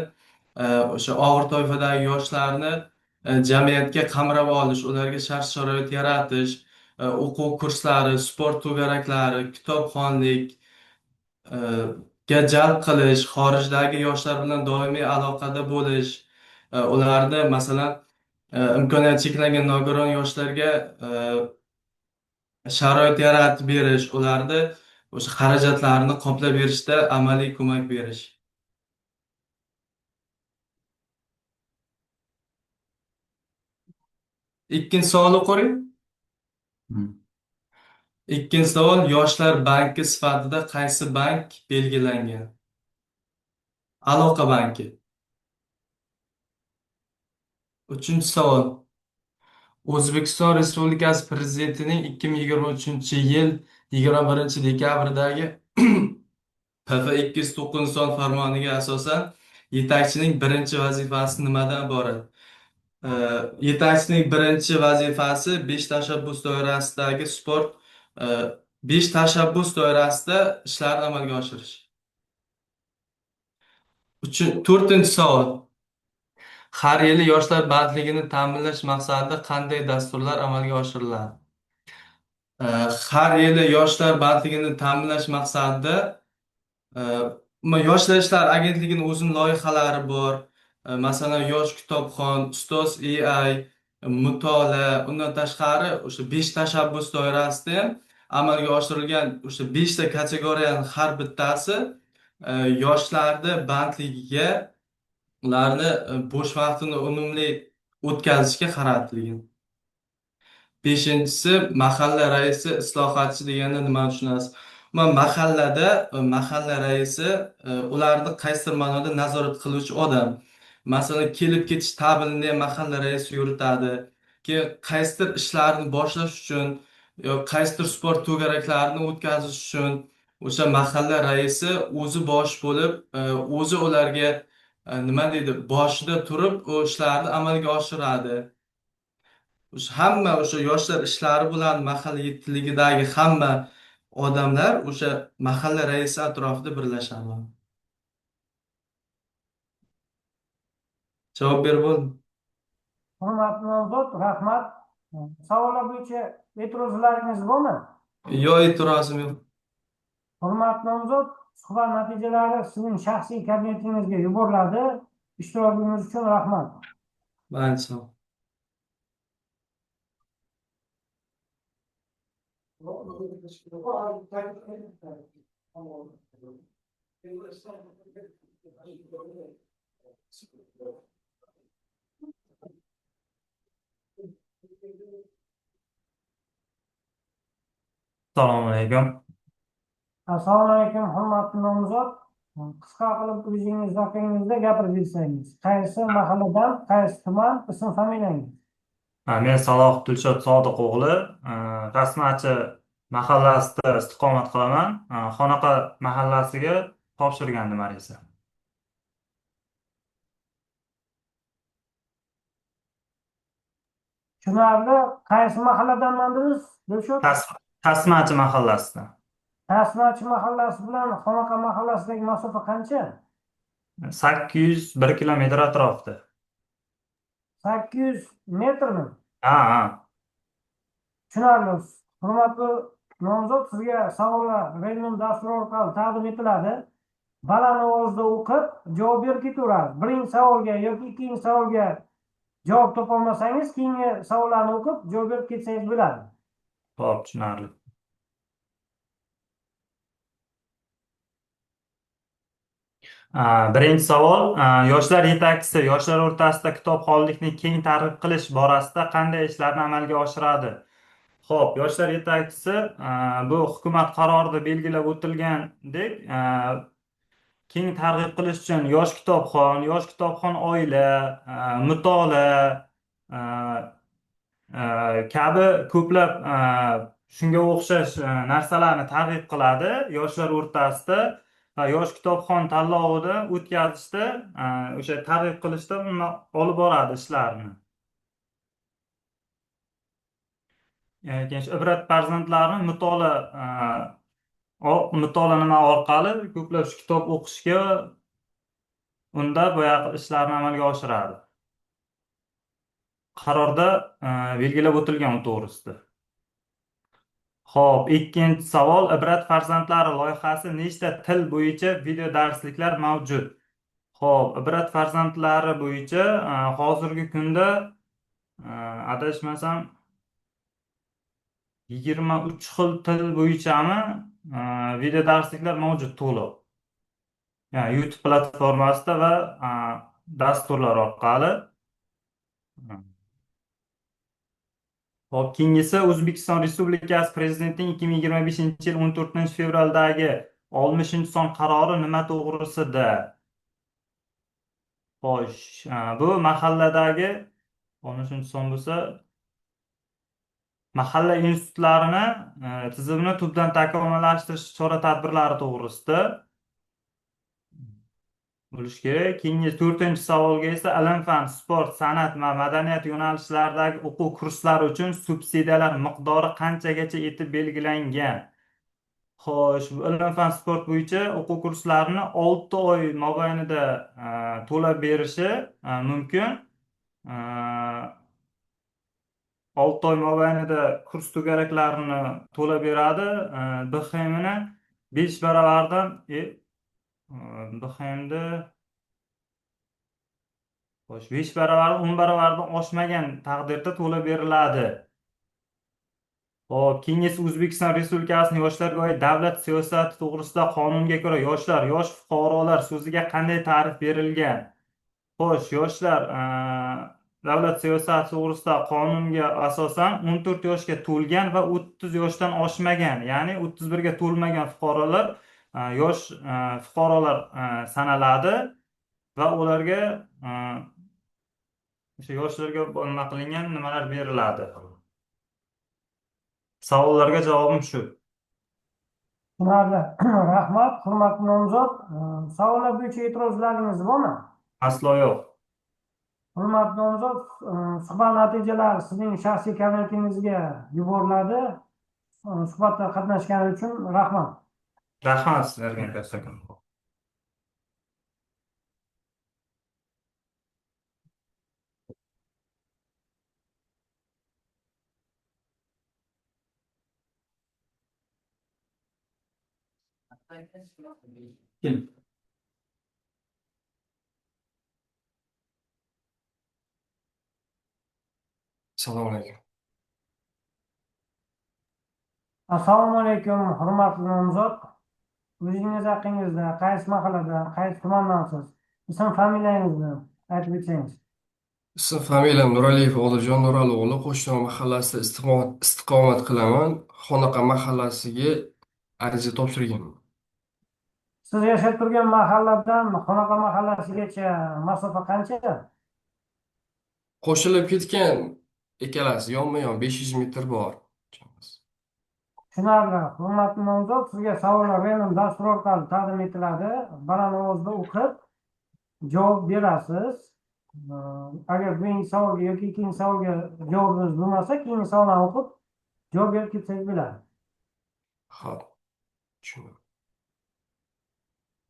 I: o'sha og'ir toifadagi yoshlarni jamiyatga qamrab olish, ularga shart-sharoit yaratish, o'quv kurslari, sport to'garaklari, kitobxonlik ga jalb qilish, xorijdagi yoshlar bilan doimiy aloqada bo'lish, ularni masalan imkoniyati cheklangan nogiron yoshlarga sharoit yaratib berish, ularni o'sha xarajatlarini qoplab berishda amaliy ko'mak berish. Ikkinchi savolni ko'ring. Ikkinchi savol, Yoshlar banki sifatida qaysi bank belgilangan? Aloqa banki. Uchinchi savol, O'zbekiston Respublikasi Prezidentining 2023-yil 21-dekabrdagi PF 209 son farmoniga asosan yetakchining birinchi vazifasi nimadan iborat? Yetakchining birinchi vazifasi 5 tashabbus doirasidagi sport 5 tashabbus doirasida ishlarni amalga oshirish. To'rtinchi savol. Har yili yoshlar bandligini ta'minlash maqsadida qanday dasturlar amalga oshiriladi? Har yili yoshlar bandligini ta'minlash maqsadida Yoshlar ishlar agentligining o'zining loyihalari bor. Masalan, Yosh kitobxon, Ustoz AI, mutolaa, undan tashqari o'sha 5 tashabbus doirasida ham amalga oshirilgan o'sha 5 ta kategoriyaning har bittasi yoshlarni bandligiga, ularni bo'sh vaqtini unumli o'tkazishga qaratilgan. Beshinchisi, mahalla raisi islohotchi deganda nima tushunasiz? Mahalla raisi ularni qaysidir ma'noda nazorat qiluvchi odam. Masalan, kelib ketish ta'bilini ham mahalla raisi yuritadi. Keyin qaysidir ishlarni boshlash uchun yoki qaysidir sport to'garaklarini o'tkazish uchun o'sha mahalla raisi o'zi bosh bo'lib, o'zi ularga nima deydi, boshida turib, o ishlarni amalga oshiradi. Hamma o'sha yoshlar ishlari bilan mahalla yetakchiligidagi hamma odamlar o'sha mahalla raisi atrofida birlashadi. Javob berib bo'ldi.
A: Hurmatli nomzod, rahmat. Savollar bo'yicha e'tirozlaringiz bormi?
I: Yo'q, e'tirozim yo'q.
A: Hurmatli nomzod, suhbat natijalari sizning shaxsiy kabinetingizga yuboriladi. Ishtirokingiz uchun rahmat.
I: Mayli, sog'
D: Assalomu alaykum.
A: Assalomu alaykum, hurmatli nomzod. Qisqa qilib o'zingiz haqingizda gapirib bersangiz. Qaysi mahalladan, qaysi tuman, ism familiyangiz?
D: Men Saloh Dilshod Sodiq o'g'li, Rasmachi mahallasida istiqomat qilaman. Xonaqa mahallasiga topshirgandim ariza.
A: Tushunarli. Qaysi mahalladan mandingiz, Dilshod?
D: Tasmachi mahallasidan.
A: Tasmachi mahallasi bilan Xonaqa mahallasidagi masofa qancha?
D: 801 kilometr atrofida.
A: 800 metrmi?
D: Ha.
A: Tushunarli. Hurmatli nomzod, sizga savollar Regnum dasturi orqali taqdim etiladi. Baland ovozda o'qib, javob berib ketaverasiz. Birinchi savolga yoki ikkinchi savolga javob topolmasangiz, keyingi savollarni o'qib, javob berib ketsangiz bo'ladi.
D: Xo'p, tushunarli. Birinchi savol, yoshlar yetakchisi yoshlar o'rtasida kitobxonlikni keng targ'ib qilish borasida qanday ishlarni amalga oshiradi? Xo'p, yoshlar yetakchisi bu hukumat qarorida belgilab o'tilgandek keng targ'ib qilish uchun yosh kitobxon oila, mutolaa kabi ko'plab shunga o'xshash narsalarni targ'ib qiladi yoshlar o'rtasida va yosh kitobxon tanlovida o'tkazishda o'sha targ'ib qilishda olib boradi ishlarni. Ibrat farzandlarni mutolaa nima orqali ko'plab shu kitob o'qishga unda boyagi ishlarni amalga oshiradi. Qarorda belgilab o'tilgan to'g'risida. Xo'p, ikkinchi savol, Ibrat farzandlari loyihasi nechta til bo'yicha video darsliklar mavjud? Xo'p, Ibrat farzandlari bo'yicha hozirgi kunda adashmasam 23 xil til bo'yichami video darsliklar mavjud to'liq. Yani YouTube platformasida va dasturlar orqali. Hop, keyingisi O'zbekiston Respublikasi Prezidentining 2025-yil 14-fevraldagi 60-son qarori nima to'g'risida? Xo'sh, bu mahalladagi 60-son bo'lsa, mahalla institutlarini tizimini tubdan takomillashtirish chora-tadbirlari to'g'risida bo'lishi kerak. Keyingi 4-savolga esa ilm-fan, sport, san'at va madaniyat yo'nalishlaridagi o'quv kurslari uchun subsidiyalar miqdori qanchagacha etib belgilangan? Xo'sh, ilm-fan, sport bo'yicha o'quv kurslarini 6 oy mobaynida to'lab berishi mumkin. 6 oy mobaynida kurs to'garaklarini to'lab beradi. BXMni 5 baravardan BXMda xo'sh, 5 baravar, 10 baravardan oshmagan taqdirda to'lab beriladi. Hop, keyingisi O'zbekiston Respublikasining yoshlarga oid davlat siyosati to'g'risida qonunga ko'ra yoshlar, yosh fuqarolar so'ziga qanday ta'rif berilgan? Xo'sh, yoshlar davlat siyosati to'g'risida qonunga asosan 14 yoshga to'lgan va 30 yoshdan oshmagan, ya'ni 31 ga to'lmagan fuqarolar yosh fuqarolar sanaladi va ularga o'sha yoshlarga nima qilingan nimalar beriladi. Savollarga javobim shu.
A: Tushunarli. Rahmat, hurmatli nomzod. Savollar bo'yicha e'tirozlaringiz bormi?
D: Aslo yo'q.
A: Hurmatli nomzod, suhbat natijalari sizning shaxsiy kabinetingizga yuboriladi. Suhbatda qatnashganingiz uchun rahmat.
D: Rahmat sizlarga kattakon.
J: Assalomu alaykum.
A: Assalomu alaykum, hurmatli nomzod. O'zingiz haqingizda qaysi mahallada, qaysi tumandansiz? Ism familiyangizni aytib o'tsangiz.
J: Ism familiyam Nuraliyev Odiljon Nurali o'g'li Qo'shto'ng mahallasida istiqomat qilaman. Xonaqa mahallasiga ariza topshirganman.
A: Siz yashab turgan mahalladan Xonaqa mahallasigacha masofa qancha?
J: Qo'shilib ketgan ikkalasi yonma-yon 500 metr bor.
A: Tushunarli. Hurmatli nomzod, sizga savollar random dastur orqali taqdim etiladi. Baland ovozda o'qib javob berasiz. Agar birinchi savolga yoki ikkinchi savolga javobingiz bo'lmasa, keyingi savollarni o'qib javob berib ketsangiz bo'ladi.
J: Xo'p, tushundim.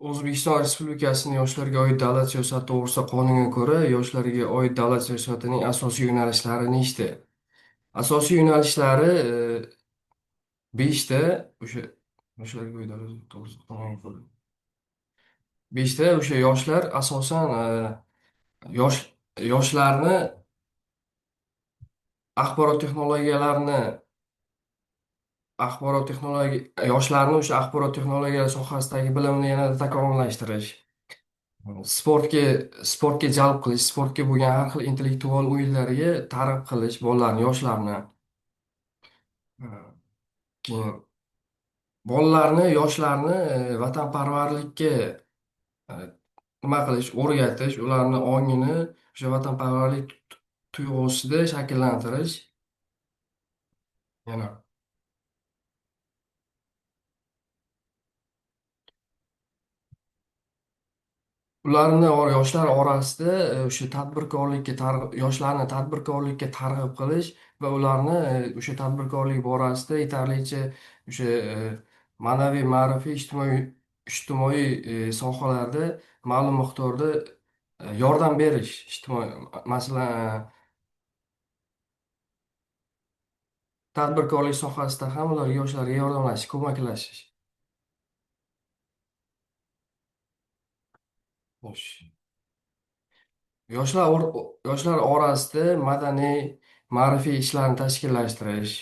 J: O'zbekiston Respublikasining yoshlarga oid davlat siyosati to'g'risida qonunga ko'ra, yoshlarga oid davlat siyosatining asosiy yo'nalishlari nechta? Asosiy yo'nalishlari 5 ta. O'sha yoshlarga oid davlat to'g'risida qonunga ko'ra. 5 ta. O'sha yoshlar asosan yoshlarni yoshlarni o'sha axborot texnologiyalari sohasidagi bilimini yanada takomillashtirish, sportga jalb qilish, sportga bo'lgan har xil intellektual o'yinlarga targ'ib qilish yoshlarni. Keyin yoshlarni vatanparvarlikka nima qilish, o'rgatish, ularni ongini o'sha vatanparvarlik tuyg'usida shakllantirish. Yana yoshlar orasida o'sha yoshlarni tadbirkorlikka targ'ib qilish va ularni o'sha tadbirkorlik borasida yetarlicha o'sha ma'naviy, ma'rifiy, ijtimoiy sohalarda ma'lum miqdorda yordam berish, masalan, tadbirkorlik sohasida ham yoshlarga yordamlashish, ko'maklashish. Yoshlar orasida madaniy, ma'rifiy ishlarni tashkillashtirish.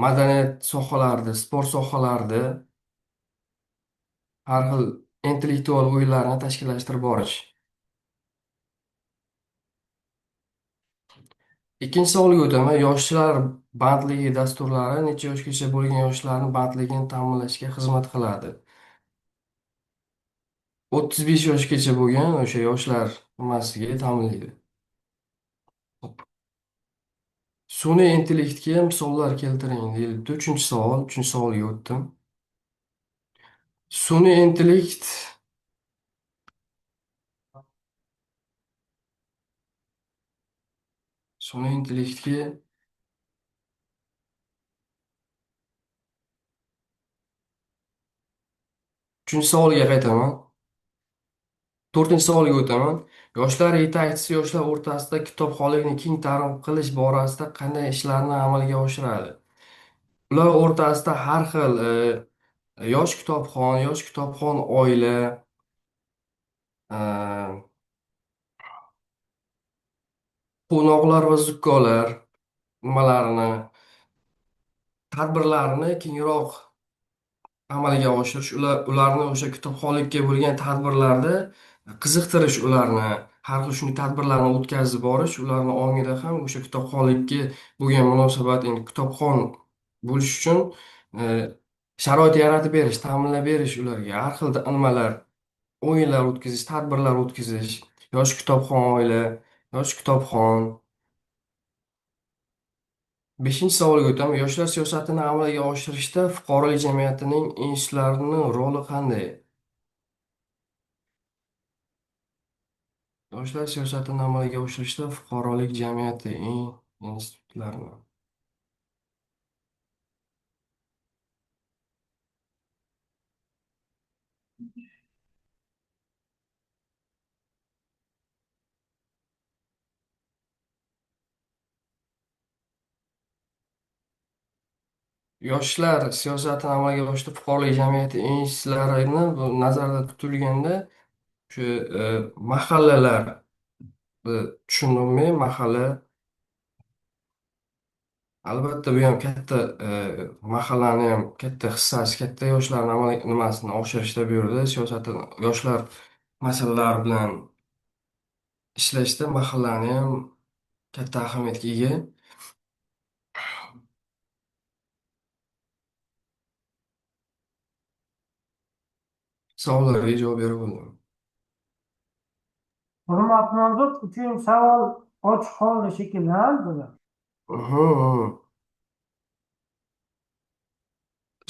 J: madaniyat sohalarida, sport sohalarida har xil intellektual o'yinlarni tashkillashtirib borish. Ikkinchi savolga o'taman. Yoshlar bandligi dasturlari necha yoshgacha bo'lgan yoshlarning bandligini ta'minlashga xizmat qiladi? 35 yoshgacha bo'lgan o'sha yoshlar nimasiga ta'minlaydi. Sun'iy intellektga misollar keltiring deyilibdi. Uchinchi savolga o'tdim. Sun'iy intellekt sun'iy intellektga uchinchi savolga qaytaman. To'rtinchi savolga o'taman. Yoshlar yetakchisi yoshlar o'rtasida kitobxonlikni keng targ'ib qilish borasida qanday ishlarni amalga oshiradi? Ular o'rtasida har xil yosh kitobxon oila, e, quvnoqlar va zukkolar nimalarini, tadbirlarini kengroq amalga oshirish, ularni o'sha kitobxonlikka bo'lgan tadbirlarda qiziqtirish, ularni har xil shunday tadbirlarni o'tkazib borish, ularni ongida ham o'sha kitobxonlikka bo'lgan munosabat, endi kitobxon bo'lish uchun e, sharoit yaratib berish, ta'minlab berish ularga har xil nimalar, o'yinlar o'tkazish, tadbirlar o'tkazish, yosh kitobxon oila, yosh kitobxon. Beshinchi savolga o'taman. Yoshlar siyosatini amalga oshirishda fuqarolik jamiyatining institutlarining roli qanday? Yoshlar siyosatini amalga oshirishda fuqarolik jamiyati institutlarini. Yoshlar siyosatini amalga oshirishda fuqarolik jamiyati institutlarini nazarda tutilganda shu mahallalar tushundimmi? Mahalla albatta bu ham katta mahallani ham katta hissasi, katta yoshlarni nimasini oshirishda bu yerda siyosatni yoshlar masalalari bilan ishlashda mahallani ham katta ahamiyatga ega. Savollarga javob berib bo'ldim.
A: Hurmatli nomzod, uchinchi savol ochiq qoldi shekilli.
J: Mhm.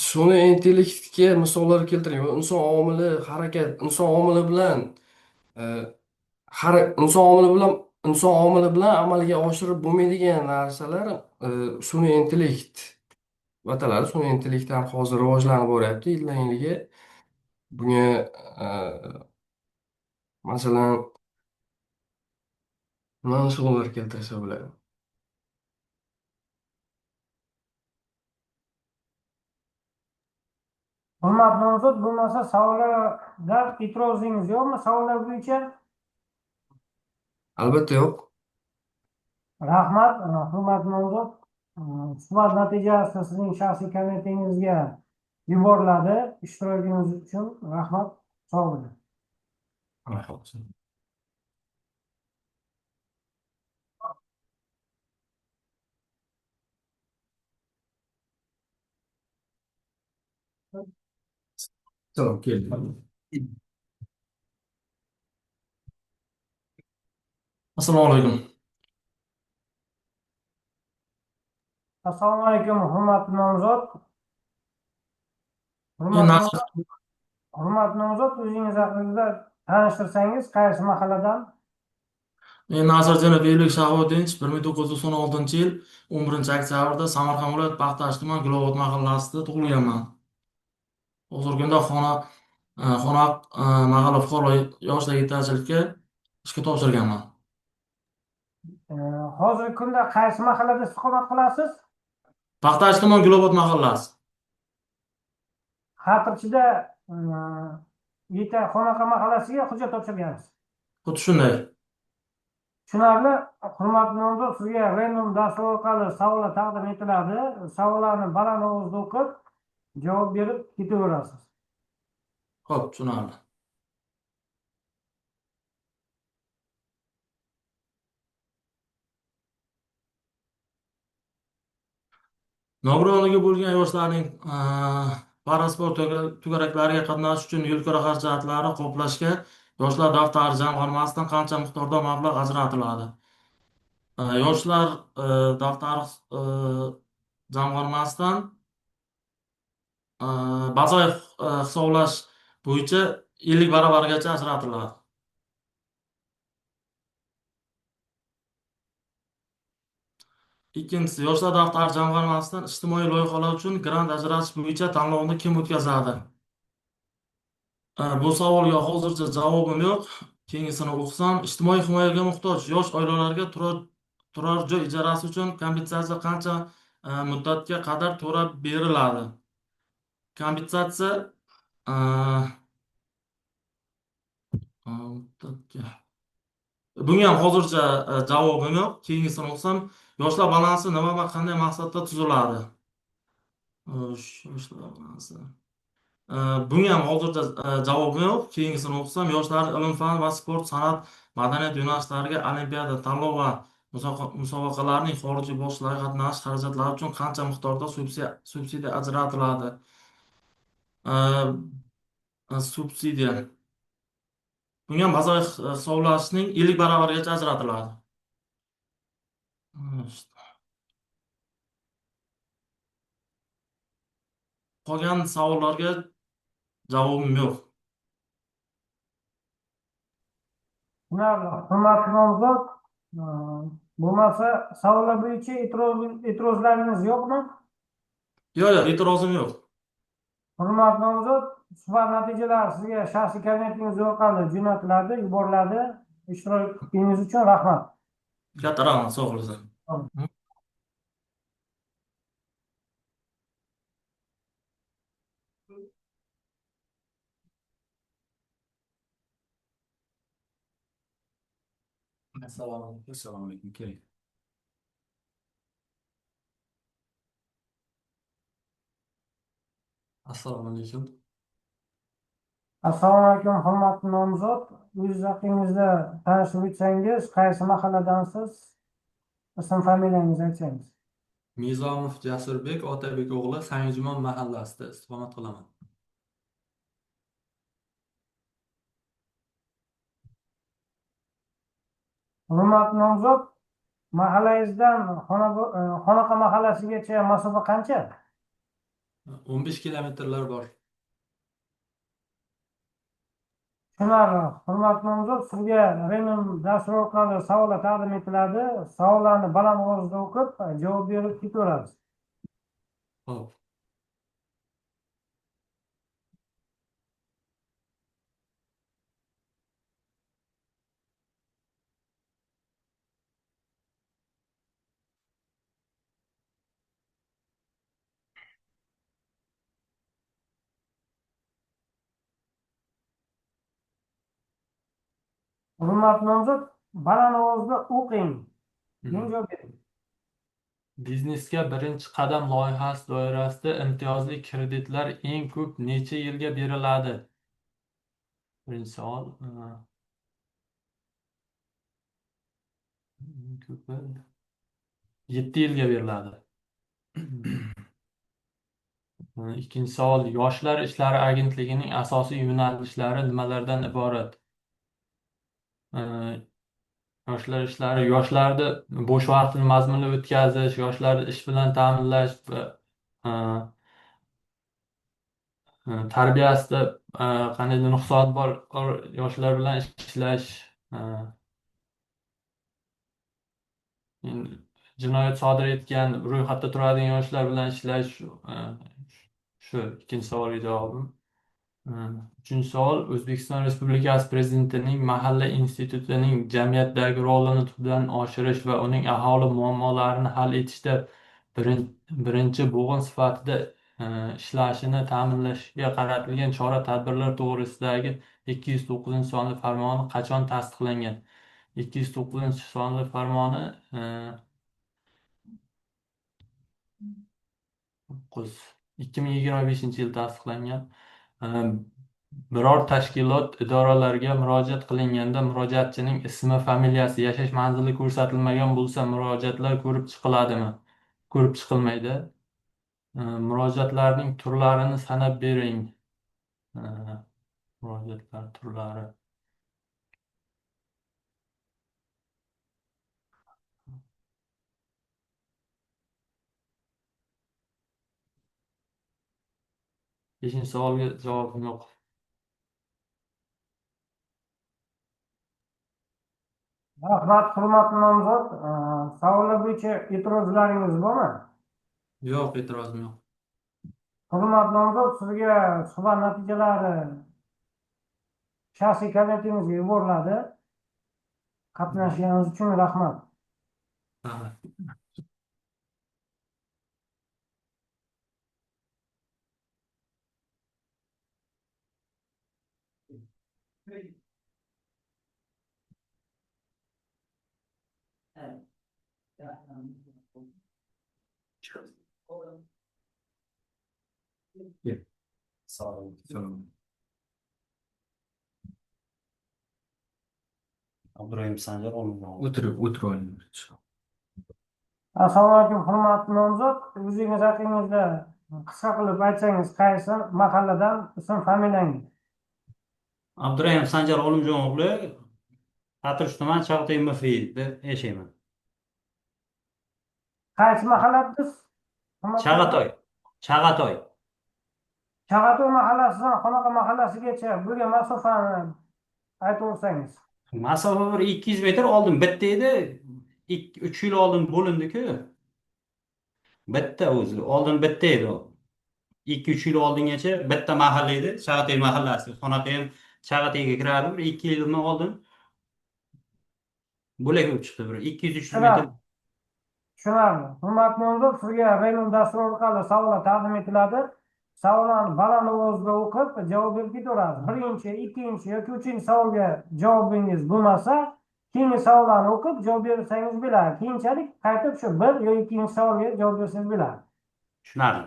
J: Sun'iy intellektga misollar keltiring. Inson omili harakat, e, inson omili bilan amalga oshirib bo'lmaydigan narsalar sun'iy intellekt ataladi. Sun'iy intellekt ham hozir rivojlanib boryapti yildan-yilga. Bunga e, masalan nima misollar keltirsa bo'ladi?
A: Hurmatli nomzod, bo'lmasa savollarga e'tirozingiz yo'qmi? Savollar bo'yicha
J: Albatta yo'q.
A: rahmat. Hurmatli nomzod, suhbat natijasi sizning shaxsiy kabinetingizga yuboriladi. Ishtirokingiz uchun rahmat. Sog' bo'ling.
J: Tamam, keldim.
C: Assalomu alaykum.
A: Assalomu alaykum, hurmatli nomzod.
C: Men Nasir,
A: Hurmatli nomzod, o'zingiz haqingizda tanishtirsangiz, qaysi mahalladan?
C: men Nasirjonov Beylik Shahobiddinov 1996 yil 11-oktyabrda Samarqand viloyati Paxtash tuman Gulobod mahallasida tug'ilganman. Hozirgi kunda Xonaq mahalla fuqarolik yoshlar yetakchilikka ishga topshirganman.
A: Hozirgi kunda qaysi mahallada istiqomat qilasiz?
C: Paxtash tuman Gulobod mahallasi.
A: Xatirchida Xonaqa mahallasiga hujjat topshirgansiz.
C: Xuddi shunday.
A: Tushunarli. Hurmatli nomzod, sizga random dastur orqali savollar taqdim etiladi. Savollarni baland ovozda o'qib, javob berib ketaverasiz.
C: Xo'p, tushunarli. Nogironligi bo'lgan yoshlarning parasport to'garaklariga qatnashish uchun yo'l-kira xarajatlari qoplashga Yoshlar daftari jamg'armasidan qancha miqdorda mablag' ajratiladi? Yoshlar daftari jamg'armasidan bazaviy hisoblash bo'yicha 50 baravargacha ajratiladi. Ikkinchisi, Yoshlar daftari jamg'armasidan ijtimoiy loyihalar uchun grant ajratish bo'yicha tanlovni kim o'tkazadi? Bu savolga hozircha javobim yo'q. Keyingisini o'qisam, ijtimoiy himoyaga muhtoj yosh oilalarga turar joy ijarasi uchun kompensatsiya qancha muddatga qadar to'lab beriladi? Kompensatsiya muddatga. Bunga ham hozircha javobim yo'q. Keyingisini o'qisam, yoshlar balansi nima va qanday maqsadda tuziladi? Yoshlar balansi. Bunga ham hozircha javobim yo'q. Keyingisini o'qisam, yoshlar ilm-fan va sport, san'at, madaniyat yo'nalishlariga olimpiada, tanlov va musobaqalarning xorijiy bosqichlariga qatnashish xarajatlari uchun qancha miqdorda subsidiya ajratiladi? Subsidiya. Bunga ham bazaviy hisoblashning 50 baravarigacha ajratiladi. Qolgan savollarga javobim yo'q.
A: Hurmatli nomzod, bo'lmasa savollar bo'yicha e'tirozlaringiz yo'qmi?
C: Yo'q, e'tirozim yo'q.
A: Hurmatli nomzod, suhbat natijalari sizga shaxsiy kabinetingiz orqali jo'natiladi, yuboriladi. Ishtirok etganingiz uchun rahmat.
C: Katta rahmat, sog' bo'lasiz.
E: Assalomu alaykum. Keling.
C: Assalomu alaykum.
A: Assalomu alaykum, hurmatli nomzod. O'z haqingizda tanishib o'tsangiz, qaysi mahalladansiz? Ism familiyangizni aytsangiz.
C: Mizomov Jasurbek Otabek o'g'li Sanjumon mahallasida istiqomat qilaman.
A: Hurmatli nomzod, mahallangizdan Xonaqa mahallasigacha masofa qancha?
C: 15 kilometrlar bor.
A: Tushunarli. Hurmatli nomzod, sizga random dastur orqali savollar taqdim etiladi. Savollarni baland ovozda o'qib, javob berib ketaverasiz.
C: Xo'p.
A: Hurmatli nomzod, baland ovozda o'qing. Keyin javob bering.
C: Biznesga birinchi qadam loyihasi doirasida imtiyozli kreditlar eng ko'p necha yilga beriladi? Birinchi savol. Ko'pi 7 yilga beriladi. Ikkinchi savol. Yoshlar ishlari agentligining asosiy yo'nalishlari nimalardan iborat? Yoshlar ishlari, yoshlarni bo'sh vaqtini mazmunli o'tkazish, yoshlarni ish bilan ta'minlash va tarbiyasida qandaydir nuqson bor yoshlar bilan ishlash, jinoyat sodir etgan, ro'yxatda turadigan yoshlar bilan ishlash, shu ikkinchi savolga javobim. Uchinchi savol. O'zbekiston Respublikasi Prezidentining mahalla institutining jamiyatdagi rolini tubdan oshirish va uning aholi muammolarini hal etishda birinchi bo'g'in sifatida ishlashini ta'minlashga qaratilgan chora-tadbirlar to'g'risidagi 209 sonli farmoni qachon tasdiqlangan? 209-sonli farmoni 2025-yil tasdiqlangan. Biror tashkilot, idoralarga murojaat qilinganda murojaatchining ismi, familiyasi, yashash manzili ko'rsatilmagan bo'lsa, murojaatlar ko'rib chiqiladimi? Ko'rib chiqilmaydi. Murojaatlarning turlarini sanab bering. Murojaatlar turlari. Beshinchi savolga javobim yo'q.
A: Rahmat, hurmatli nomzod. Savollar bo'yicha e'tirozlaringiz bormi?
C: Yo'q, e'tirozim yo'q.
A: Hurmatli nomzod, sizga suhbat natijalari shaxsiy kabinetingizga yuboriladi. Qatnashganingiz uchun rahmat.
C: Rahmat.
E: Abdurahim Sanjar Olimjon.
C: O'tirib oling.
A: Assalomu alaykum, hurmatli nomzod. O'zingiz haqingizda qisqa qilib aytsangiz, qaysi mahalladan, ism familiyangiz?
E: Abdurahim Sanjar Olimjon o'g'li Xatirchi tuman Chag'atoy MFI'da yashayman.
A: Qaysi mahallasiz?
E: Chag'atoy.
A: Chag'atoy mahallasidan Xonaqa mahallasigacha bo'lgan masofani aytib o'tsangiz.
E: Masofa bir 200 metr oldin bitta edi. 3 yil oldin bo'lindi-ku. Bitta o'zi. Oldin bitta edi. 2-3 yil oldingacha bitta mahalla edi. Chag'atoy mahallasi. Xonaqa ham Chag'atoyga kirardi. Bir 2 yildan oldin bo'lak bo'lib chiqdi. Bir 200-300 metr.
A: Tushunarli. Hurmatli nomzod, sizga Raymond dasturi orqali savollar taqdim etiladi. Savollarni baland ovozda o'qib, javob berib ketaverasiz. Birinchi, ikkinchi yoki uchinchi savolga javobingiz bo'lmasa, keyingi savollarni o'qib javob bersangiz bo'ladi. Keyinchalik qaytib shu bir yoki ikkinchi savolga javob bersangiz bo'ladi.
E: Tushunarli.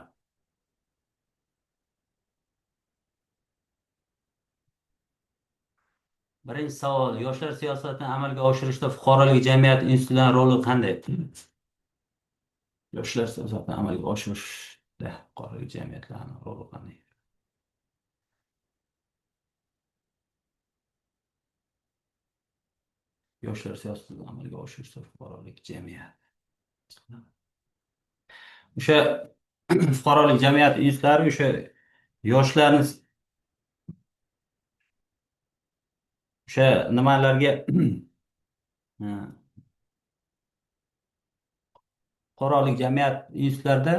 E: Birinchi savol: yoshlar siyosatini amalga oshirishda fuqarolik jamiyati institutlarining roli qanday? Yoshlar siyosatini amalga oshirishda fuqarolik jamiyatlarning roli qanday? Yoshlar siyosatini amalga oshirishda fuqarolik jamiyati. O'sha fuqarolik jamiyati institutlari o'sha yoshlarni o'sha nimalarga fuqarolik jamiyat institutlarida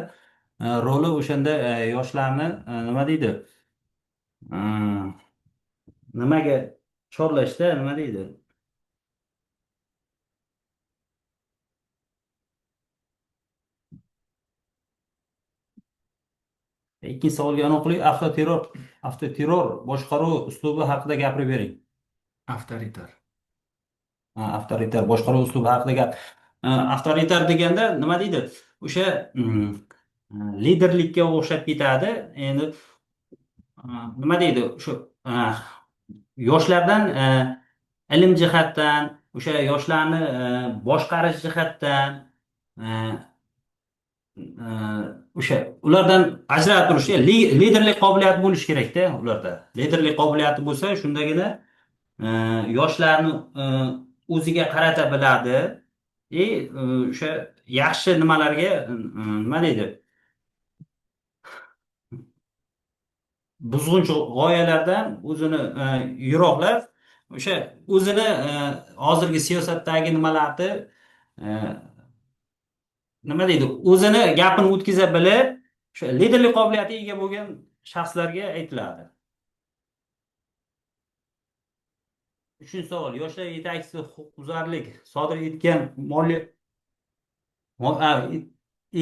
E: roli o'shanda yoshlarni nima deydi? Nimaga chorlashda nima deydi? Ikkinchi savolga aniqlik: avtoterror boshqaruv uslubi haqida gapirib bering.
C: Avtoritar.
E: Avtoritar boshqaruv uslubi haqida gap. Avtoritar deganda nima deydi? O'sha liderlikka o'xshab ketadi. Endi nima deydi? Shu yoshlardan ilm jihatdan, o'sha yoshlarni boshqarish jihatdan o'sha ulardan ajralib turish, liderlik qobiliyati bo'lishi kerak-da ularda. Liderlik qobiliyati bo'lsa, shundagina yoshlarni o'ziga qarata biladi. O'sha yaxshi nimalarga nima deydi? Buzg'unchi g'oyalardan o'zini yiroqlab, o'sha o'zini hozirgi siyosatdagi nimalarni nima deydi? O'zini gapini o'tkaza bilib, o'sha liderlik qobiliyatiga ega bo'lgan shaxslarga aytiladi. Uchinchi savol: yoshlar yetakchisi huquqbuzarlik sodir etgan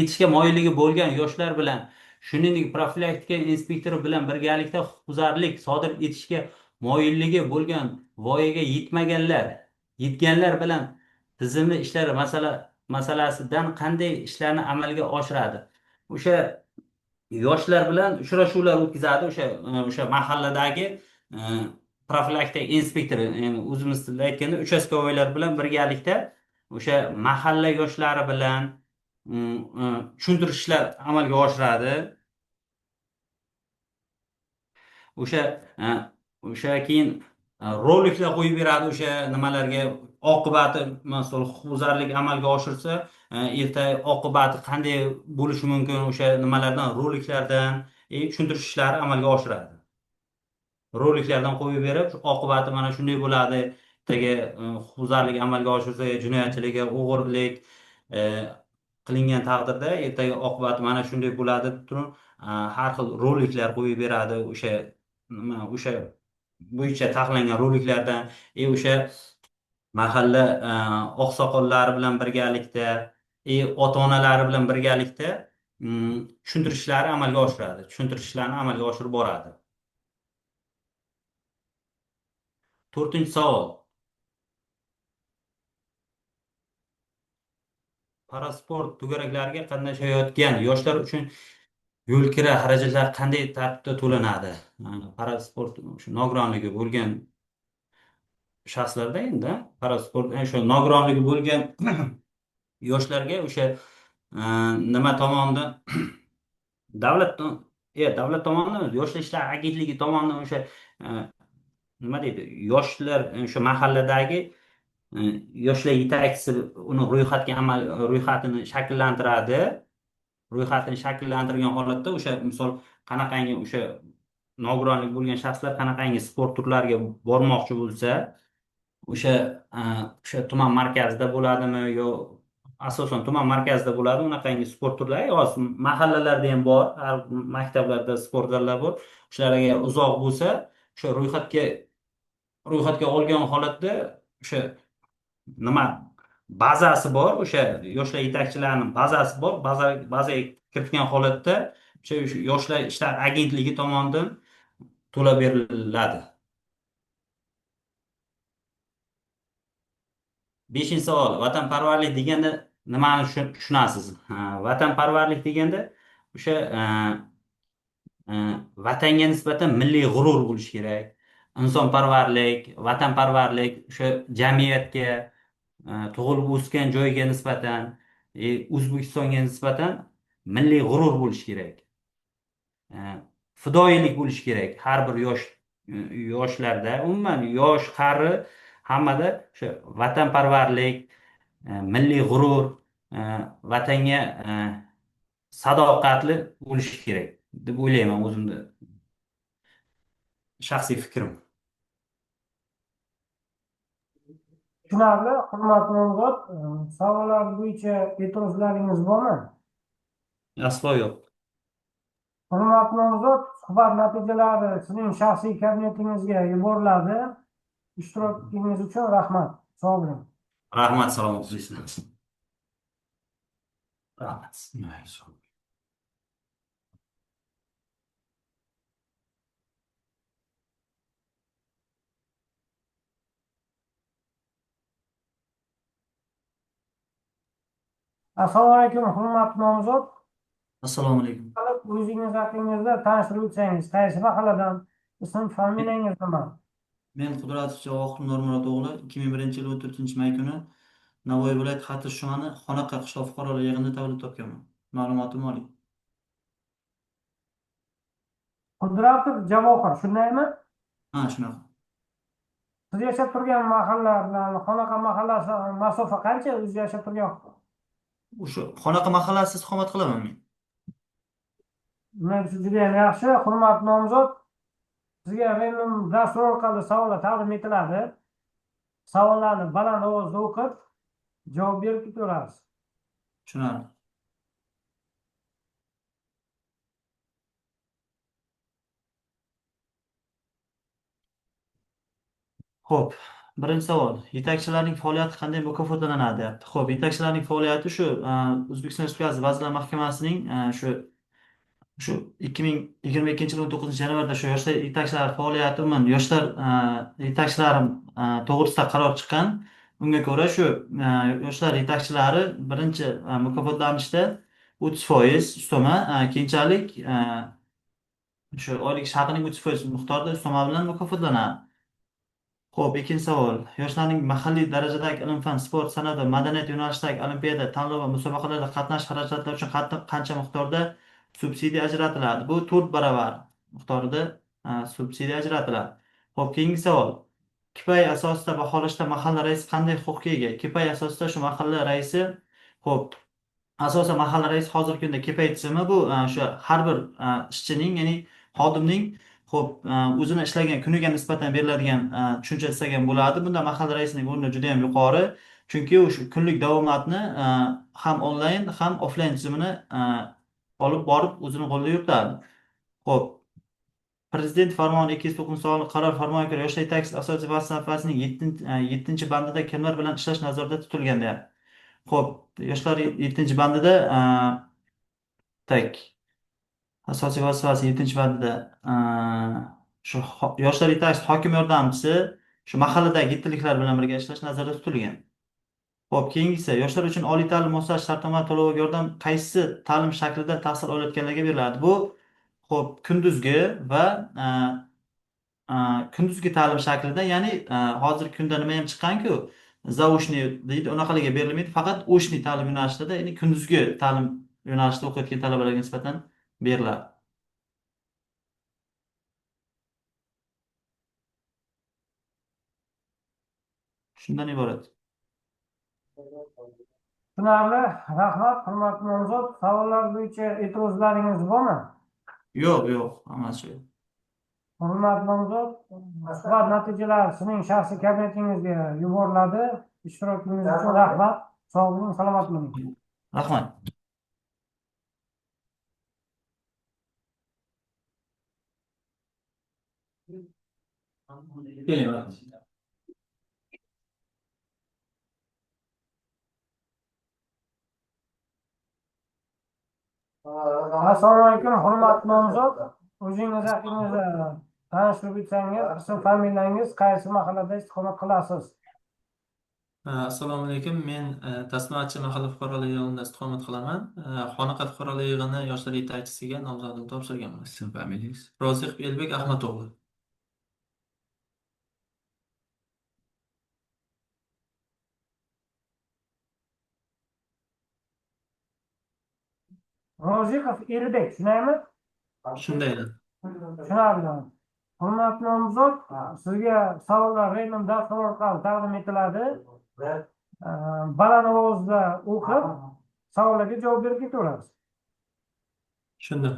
E: etishga moyilligi bo'lgan yoshlar bilan, shuningdek profilaktika inspektori bilan birgalikda huquqbuzarlik sodir etishga moyilligi bo'lgan voyaga yetmaganlar yetganlar bilan tizimli ishlari masalasidan qanday ishlarni amalga oshiradi. O'sha yoshlar bilan uchrashuvlar o'tkazadi, o'sha mahalladagi e, profilaktika inspektori, ya'ni o'zimiz tilda aytganda uchastkovoylar bilan birgalikda o'sha mahalla yoshlari bilan tushuntirishlar amalga oshiradi. O'sha e, o'sha keyin roliklar qo'yib beradi, o'sha nimalarga oqibati, masalan, huquqbuzarlik amalga oshirsa erta oqibati qanday bo'lishi mumkin, o'sha nimalardan, roliklardan tushuntirish ishlari amalga oshiradi. Roliklardan qo'yib berib, oqibati mana shunday bo'ladi, ertaga huquqbuzarlik amalga oshirsa, jinoyatchilik, o'g'irlik qilingan taqdirda ertaga oqibati mana shunday bo'ladi deb turib har xil roliklar qo'yib beradi. O'sha bo'yicha taqiqlangan roliklardan o'sha mahalla oqsoqollari bilan birgalikda ota-onalari bilan birgalikda tushuntirishlarni amalga oshirib boradi. 4-savol. Parasport to'garaklariga qatnashayotgan yoshlar uchun yo'l kira xarajatlari qanday tartibda to'lanadi? Parasport nogironligi bo'lgan shaxslarda endi parasport o'sha nogironligi bo'lgan yoshlarga o'sha nima tomonidan davlat tomonidan yoshlar ishlari agentligi tomonidan o'sha nima deydi, yoshlar o'sha mahalladagi yoshlar yetakchisi uni ro'yxatini shakllantiradi. Ro'yxatini shakllantirgan holatda o'sha misol qanaqangi o'sha nogironlik bo'lgan shaxslar qanaqangi sport turlariga bormoqchi bo'lsa, o'sha tuman markazida bo'ladimi yo asosan tuman markazida bo'ladi, unaqangi sport turlari hozir mahallalarda ham bor, har maktablarda sport zallari bor. O'shalarga uzoq bo'lsa, o'sha ro'yxatga olgan holatda o'sha nima bazasi bor, o'sha yoshlar yetakchilarining bazasi bor. Bazaga kiritgan holatda o'sha yoshlar ishlari agentligi tomonidan to'lab beriladi. 5-savol. Vatanparvarlik deganda nimani tushunasiz? Vatanparvarlik deganda o'sha vatanga nisbatan milliy g'urur bo'lishi kerak. Insonparvarlik, vatanparvarlik o'sha jamiyatga, tug'ilib o'sgan joyga nisbatan, O'zbekistonga nisbatan milliy g'urur bo'lishi kerak. Fidoyilik bo'lishi kerak. Har bir yoshlarda, umuman yosh, qari hammada o'sha vatanparvarlik, milliy g'urur, vatanga sadoqatli bo'lishi kerak deb o'ylayman, o'zimda shaxsiy fikrim.
A: Tushunarli, hurmatli nomzod. Savollar bo'yicha e'tirozlaringiz bormi?
E: Aslo yo'q.
A: Hurmatli nomzod, suhbat natijalari sizning shaxsiy kabinetingizga yuboriladi. Ishtirokingiz uchun rahmat. Sog' bo'ling.
E: Rahmat, salomat bo'linglar. Rahmat.
A: Assalomu alaykum, hurmatli nomzod.
E: Assalomu alaykum.
A: O'zingiz haqingizda tanishtirib o'tsangiz, qaysi mahalladan, ism familiyangiz nima?
K: Men Qudratov Javohir Nurmurod o'g'li 2001-yil 14-may kuni Navoiy viloyati Xatir tumani Xonaqa qishloq fuqarolar yig'inida tavallud topganman. Ma'lumotim oling.
A: Qudratov Javohir, shundaymi?
K: Ha, shunaqa.
A: Siz yashab turgan mahalladan Xonaqa mahallasi masofa qancha? O'zi yashab turgan
K: O'sha Xonaqa mahallasi istiqomat qilaman men.
A: Men juda ham yaxshi, hurmatli nomzod. Sizga random dastur orqali savollar taqdim etiladi. Savollarni baland ovozda o'qib, javob berib ketaverasiz.
K: Tushunarli. Xo'p, birinchi savol. Yetakchilarning faoliyati qanday mukofotlanadi, deyapti. Xo'p, yetakchilarning faoliyati shu O'zbekiston Respublikasi Vazirlar Mahkamasining shu 2022-yil 19-yanvarda shu yoshlar yetakchilari faoliyati, umuman yoshlar yetakchilari to'g'risida qaror chiqqan. Unga ko'ra shu yoshlar yetakchilari birinchi mukofotlanishda 30% ustama, keyinchalik shu oylik ish haqining 30% miqdorida ustama bilan mukofotlanadi. Xo'p, ikkinchi savol. Yoshlarning mahalliy darajadagi ilm-fan, sport, san'at va madaniyat yo'nalishidagi olimpiada, tanlov va musobaqalarda qatnashish xarajatlari uchun qancha miqdorda subsidiya ajratiladi? Bu 4 baravar miqdorida subsidiya ajratiladi. Xo'p, keyingi savol. Kipay asosida baholashda mahalla raisi qanday huquqqa ega? Kipay asosida shu mahalla raisi, xo'p, asosan mahalla raisi hozirgi kunda kipay tizimi bu o'sha har bir ishchining, ya'ni xodimning xo'p o'zini ishlagan kuniga nisbatan beriladigan tushuncha desak ham bo'ladi. Bunda mahalla raisining o'rni juda ham yuqori. Chunki u shu kunlik davomatni ham onlayn ham offlayn tizimini olib borib o'zini qo'lida yuritadi. Xo'p, Prezident farmoni 209 sonli qaror farmoniga ko'ra yoshlar yetakchisi asosiy vazifasining 7-bandida kimlar bilan ishlash nazarda tutilgan deyapti. Xo'p, yoshlar 7-bandida tak asosiy vazifasi 7-bandida shu yoshlar yetakchisi hokim yordamchisi shu mahalladagi yettliklar bilan birga ishlash nazarda tutilgan. Xo'p, keyingisi yoshlar uchun oliy ta'lim muassasasi shartnoma to'loviga yordam qaysi ta'lim shaklida tahsil olayotganlarga beriladi? Bu xo'p, kunduzgi va kunduzgi ta'lim shaklida, ya'ni hozirgi kunda nima ham chiqqanku, zaochniy deydi, unaqalarga berilmaydi, faqat ochniy ta'lim yo'nalishida, ya'ni kunduzgi ta'lim yo'nalishida o'qiyotgan talabalarga nisbatan beriladi. Shundan iborat.
A: Tushunarli. Rahmat, hurmatli nomzod. Savollar bo'yicha e'tirozlaringiz bormi?
K: Yo'q, hammasi shu.
A: Hurmatli nomzod, suhbat natijalari sizning shaxsiy kabinetingizga yuboriladi. Ishtirokingiz uchun rahmat. Sog' bo'ling, salomat bo'ling.
K: Rahmat.
A: Assalomu alaykum, hurmatli nomzod. O'zingiz haqingizda tanishtirib o'tsangiz, ism familiyangiz, qaysi mahallada istiqomat qilasiz?
I: Assalomu alaykum. Men Tasmachi mahalla fuqarolar yig'inida istiqomat qilaman. Xonaqo fuqarolar yig'ini yoshlar yetakchisiga nomzodimni topshirganman.
G: Ism familiyangiz?
I: Roziq Elbek Ahmadovli.
A: Roziqov Elbek, shundaymi?
I: Shundaylar.
A: Tushunarli. Hurmatli nomzod, sizga savollar random dastur orqali taqdim etiladi. Baland ovozda o'qib, savollarga javob berib ketaverasiz.
I: Tushundim.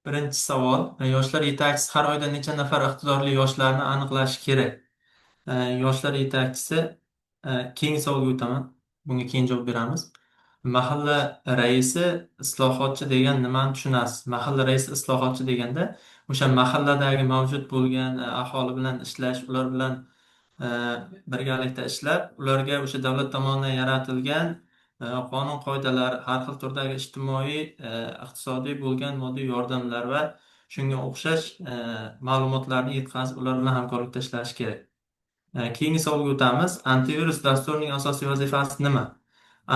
I: Birinchi savol. Yoshlar yetakchisi har oyda necha nafar iqtidorli yoshlarni aniqlashi kerak? Yoshlar yetakchisi, keyingi savolga o'taman. Bunga keyin javob beramiz. Mahalla raisi islohotchi degan nimani tushunasiz? Mahalla raisi islohotchi deganda o'sha mahalladagi mavjud bo'lgan aholi bilan ishlash, ular bilan birgalikda ishlab, ularga o'sha davlat tomonidan yaratilgan qonun qoidalar, har xil turdagi ijtimoiy, iqtisodiy bo'lgan moddiy yordamlar va shunga o'xshash ma'lumotlarni yetkazib, ular bilan hamkorlikda ishlash kerak. Keyingi savolga o'tamiz. Antivirus dasturining asosiy vazifasi nima?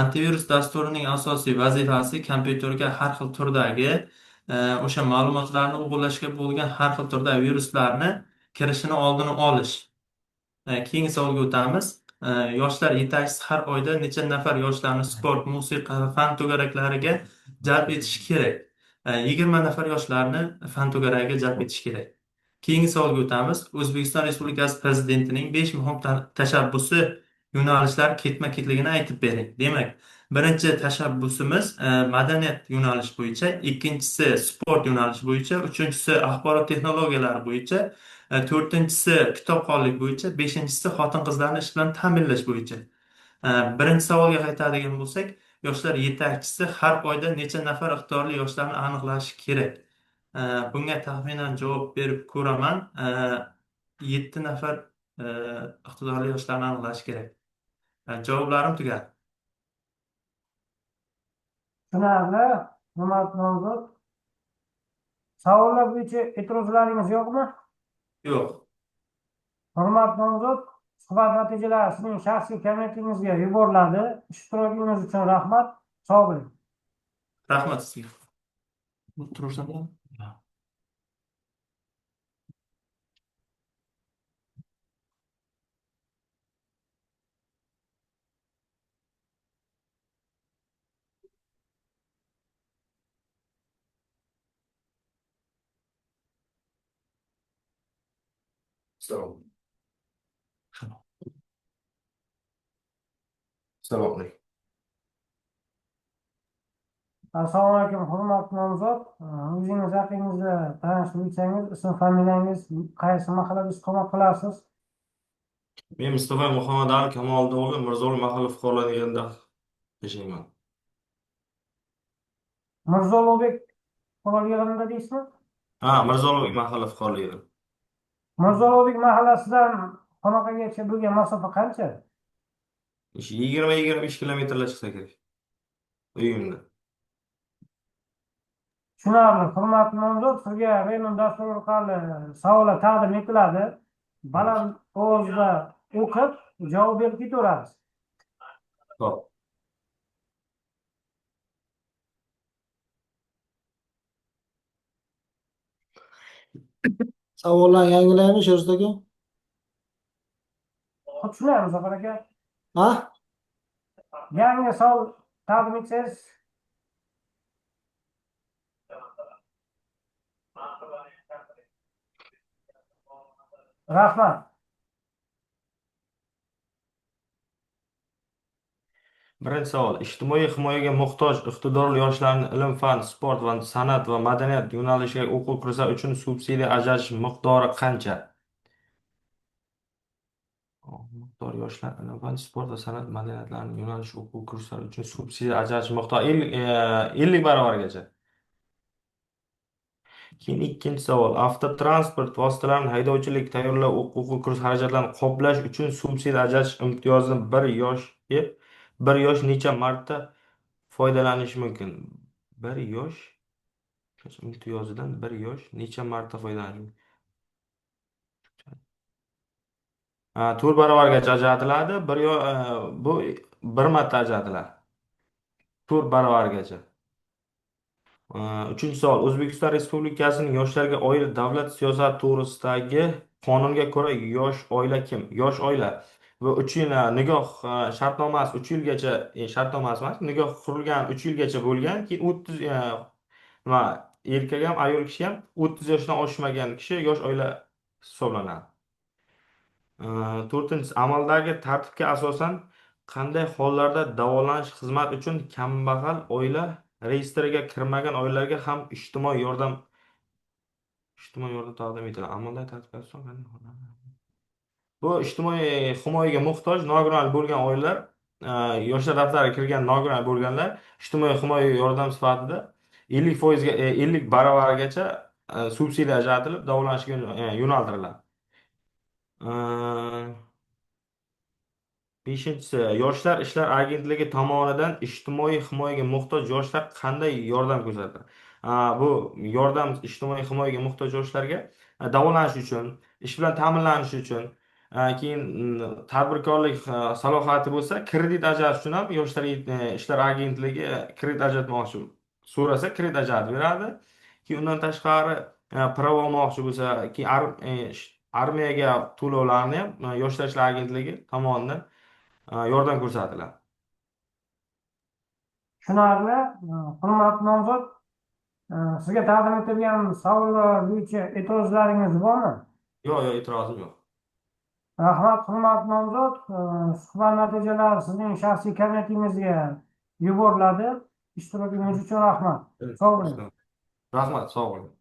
I: Antivirus dasturining asosiy vazifasi kompyuterga har xil turdagi o'sha ma'lumotlarni o'g'irlashga bo'lgan har xil turdagi viruslarni kirishini oldini olish. Keyingi savolga o'tamiz. Yoshlar yetakchisi har oyda necha nafar yoshlarni sport, musiqa va fan to'garaklariga jalb etishi kerak? 20 nafar yoshlarni fan to'garagiga jalb etish kerak. Keyingi savolga o'tamiz. O'zbekiston Respublikasi Prezidentining 5 muhim tashabbusi yo'nalishlari ketma-ketligini aytib bering. Demak, birinchi tashabbusimiz madaniyat yo'nalishi bo'yicha, ikkinchisi sport yo'nalishi bo'yicha, uchinchisi axborot texnologiyalari bo'yicha, to'rtinchisi kitobxonlik bo'yicha, beshinchisi xotin-qizlarni ish bilan ta'minlash bo'yicha. Birinchi savolga qaytadigan bo'lsak,
K: yoshlar yetakchisi har oyda necha nafar iqtidorli yoshlarni aniqlashi kerak? Bunga taxminan javob berib ko'raman. 7 nafar iqtidorli yoshlarni aniqlash kerak. Javoblarim tugadi.
A: Tushunarli. Hurmatli nomzod. Savollar bo'yicha e'tirozlaringiz yo'qmi?
K: Yo'q.
A: Hurmatli nomzod, suhbat natijalari sizning shaxsiy kabinetingizga yuboriladi. Ishtirokingiz uchun rahmat. Sog' bo'ling.
K: Rahmat sizga. Turursan?
J: Assalomu alaykum.
A: Assalomu alaykum, hurmatli nomzod. O'zingiz haqingizda tanishib o'tsangiz, ism familiyangiz, qaysi mahallada istiqomat qilasiz?
C: Men Mustafa Muhammad Ali Kamoliddin o'g'li Mirzo mahalla fuqarolar yig'inida yashayman.
A: Mirzo Ulug'bek fuqarolar yig'inida deysizmi?
C: Ha, Mirzo mahalla fuqarolar yig'ini.
A: Mirzo Ulug'bek mahallasidan xonaqagacha bo'lgan masofa qancha?
C: 20-25 kilometrlar chiqsa kerak. Uyimda.
A: Tushunarli. Hurmatli nomzod, sizga Reynol dasturi orqali savollar taqdim etiladi. Baland ovozda o'qib, javob berib ketaverasiz.
C: Xo'p.
H: Savollarni yangilaymi, Sherzod aka?
A: Tushunarli, Zafar aka.
H: Ha?
A: Yangi savol taqdim etsangiz. Rahmat.
C: Birinchi savol. Ijtimoiy himoyaga muhtoj iqtidorli yoshlarni ilm-fan, sport va san'at va madaniyat yo'nalishiga o'quv kurslari uchun subsidiya ajratish miqdori qancha? Miqdor yoshlar ilm-fan, sport va san'at madaniyatlarini yo'nalish o'quv kurslari uchun subsidiya ajratish miqdori 50 barobargacha. Keyin ikkinchi savol. Avtotransport vositalarini haydovchilik tayyorlov o'quv kurs xarajatlarini qoplash uchun subsidiya ajratish imtiyozidan bir yosh necha marta foydalanish mumkin? Bir yosh imtiyozidan bir yosh necha marta foydalanish mumkin? 4 barobargacha ajratiladi. Bu bir marta ajratiladi. 4 barobargacha. Uchinchi savol. O'zbekiston Respublikasining yoshlarga oid davlat siyosati to'g'risidagi qonunga ko'ra yosh oila kim? Yosh oila va 3 yil nikoh shartnomasi 3 yilgacha shartnomasi emas, nikoh qurilgan 3 yilgacha bo'lgan, keyin 30 nima erkak ham, ayol kishi ham 30 yoshdan oshmagan kishi yosh oila hisoblanadi. To'rtinchisi, amaldagi tartibga asosan qanday hollarda davolanish xizmati uchun kambag'al oila reyestriga kirmagan oilalarga ham ijtimoiy yordam taqdim etiladi? Amaldagi tartibga asosan qanday bu ijtimoiy himoyaga muhtoj nogiron bo'lgan oilalar, yoshlar daftariga kirgan nogiron bo'lganlar ijtimoiy himoya yordam sifatida 50%ga 50 barobargacha subsidiya ajratilib davolanishga yo'naltiriladi. Beshinchisi, Yoshlar ishlar agentligi tomonidan ijtimoiy himoyaga muhtoj yoshlar qanday yordam ko'rsatadi? Bu yordam ijtimoiy himoyaga muhtoj yoshlarga davolanish uchun, ish bilan ta'minlanish uchun, keyin tadbirkorlik salohiyati bo'lsa, kredit ajratish uchun ham Yoshlar ishlar agentligi kredit ajratmoqchi so'rasa, kredit ajratib beradi. Keyin undan tashqari prava olmoqchi bo'lsa, keyin armiyaga to'lovlarni ham Yoshlar ishlar agentligi tomonidan yordam ko'rsatiladi.
A: Tushunarli. Hurmatli nomzod, sizga taqdim etilgan savollar bo'yicha e'tirozlaringiz bormi?
C: Yo'q, e'tirozim yo'q.
A: Rahmat, hurmatli nomzod. Suhbat natijalari sizning shaxsiy kabinetingizga yuboriladi. Ishtirokingiz uchun rahmat. Sog' bo'ling.
C: Rahmat, sog' bo'ling.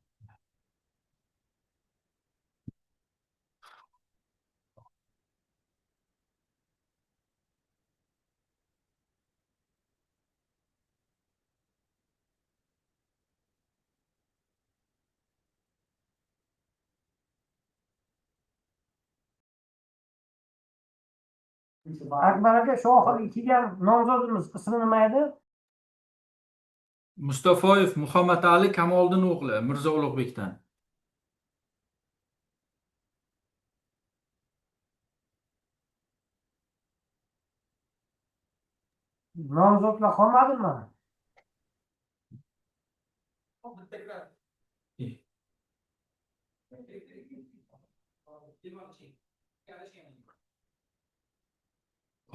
A: Akbar aka, shu oxirgi kelgan nomzodimiz ismi nima edi?
L: Mustafoyev Muhammad Ali Kamoliddin o'g'li Mirzo Ulug'bekdan.
A: Nomzodlar qolmadimi?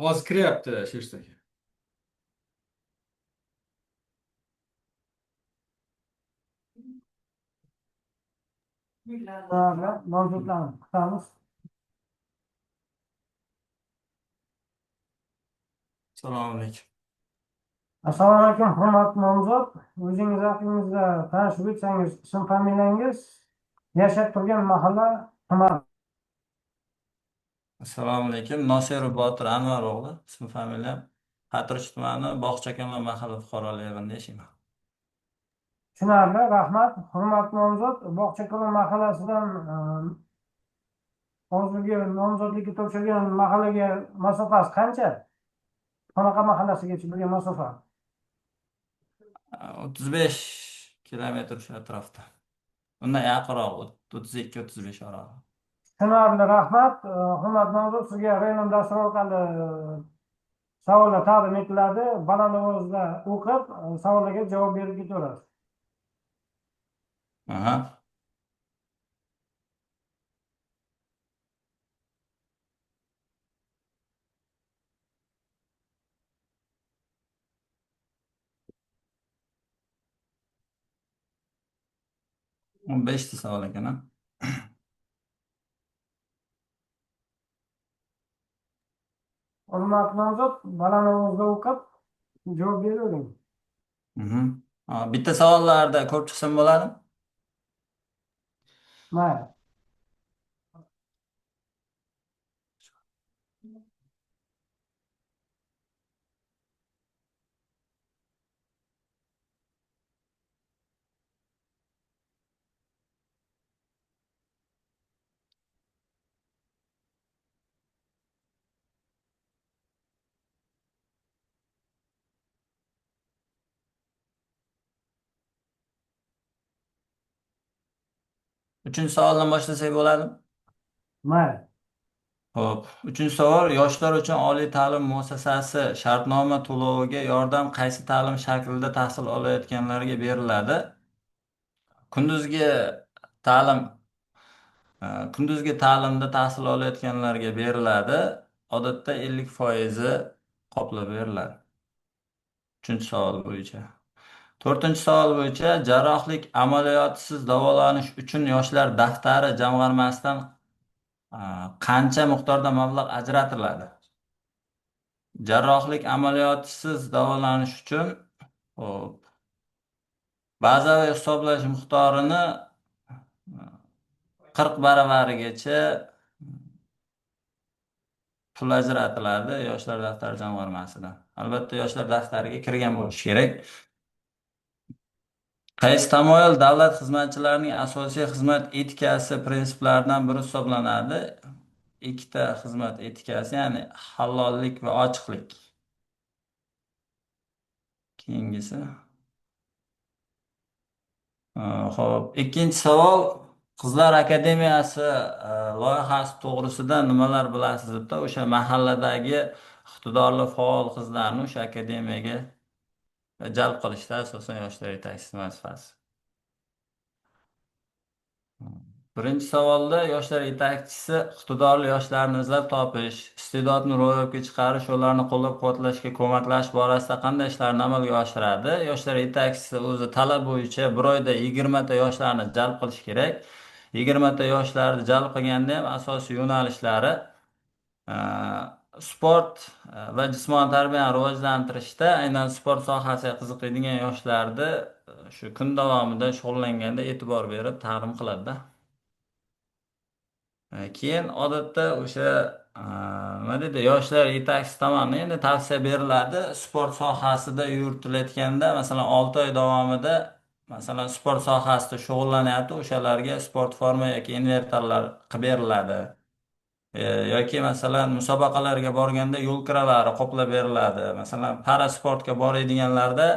L: Hozir kiryapti Sherzod aka.
A: Nomzodlarni kutamiz.
G: Assalomu alaykum.
A: Assalomu alaykum, hurmatli nomzod. O'zingiz haqingizda tanishib o'tsangiz, ism familiyangiz, yashab turgan mahalla, tuman.
G: Assalomu alaykum. Nosirov Botir Anvar o'g'li. Ismi familiyam Xatirchi tumani Bog'chakamon mahalla fuqarolar yig'inida yashayman.
A: Tushunarli, rahmat. Hurmatli nomzod, Bog'chako'l mahallasidan hozirgi nomzodlikka topshirgan mahallaga masofasi qancha? Qanaqa mahallasigacha bo'lgan masofa?
G: 35 kilometr shu atrofda. Undan yaqinroq 32-35 orali.
A: Tushunarli, rahmat. Hurmatli nomzod, sizga rayon dasturi orqali savollar taqdim etiladi. Baland ovozda o'qib, savollarga javob berib ketaverasiz.
G: Aha. O'n beshta savol ekan.
A: Hurmatli nomzod, baland ovozda o'qib, javob beravering.
G: Bitta savollarda ko'p chiqsam bo'ladimi?
A: Mayli.
G: Uchinchi savoldan boshlasak bo'ladimi?
A: Mayli.
G: Xo'p, uchinchi savol: yoshlar uchun oliy ta'lim muassasasi shartnoma to'loviga yordam qaysi ta'lim shaklida tahsil olayotganlarga beriladi? Kunduzgi ta'lim kunduzgi ta'limda tahsil olayotganlarga beriladi. Odatda 50% qoplab beriladi. Uchinchi savol bo'yicha. To'rtinchi savol bo'yicha jarrohlik amaliyotisiz davolanish uchun yoshlar daftari jamg'armasidan qancha miqdorda mablag' ajratiladi? Jarrohlik amaliyotisiz davolanish uchun bazaviy hisoblash miqdorini 40 baravarigacha pul ajratiladi yoshlar daftari jamg'armasidan. Albatta yoshlar daftariga kirgan bo'lishi kerak. Qaysi tamoyil davlat xizmatchilarining asosiy xizmat etikasi prinsiplaridan biri hisoblanadi? Ikkita xizmat etikasi, ya'ni halollik va ochiqlik. Keyingisi. Xo'p, ikkinchi savol: Qizlar akademiyasi loyihasi to'g'risida nimalar bilasiz deb, o'sha mahalladagi iqtidorli faol qizlarni o'sha akademiyaga jalb qilishda asosan yoshlar yetakchisi vazifasi. Birinchi savolda yoshlar yetakchisi iqtidorli yoshlarni izlab topish, iste'dodni ro'yobga chiqarish, ularni qo'llab-quvvatlashga ko'maklashish borasida qanday ishlarni amalga oshiradi? Yoshlar yetakchisi o'zi talab bo'yicha bir oyda 20 ta yoshlarni jalb qilish kerak. 20 ta yoshlarni jalb qilganda ham asosiy yo'nalishlari sport va jismoniy tarbiyani rivojlantirishda, aynan sport sohasiga qiziqadigan yoshlarni shu kun davomida shug'ullanganda e'tibor berib ta'lim qiladi. Keyin odatda o'sha nima deydi, yoshlar yetakchisi tomonidan endi tavsiya beriladi. Sport sohasida yuritilayotganda, masalan 6 oy davomida masalan sport sohasida shug'ullanyapti, o'shalarga sport forma yoki inventarlar qilib beriladi.
M: Yoki masalan musobaqalarga borganda yo'l kiralari qoplab beriladi. Masalan, parasportga boradiganlarda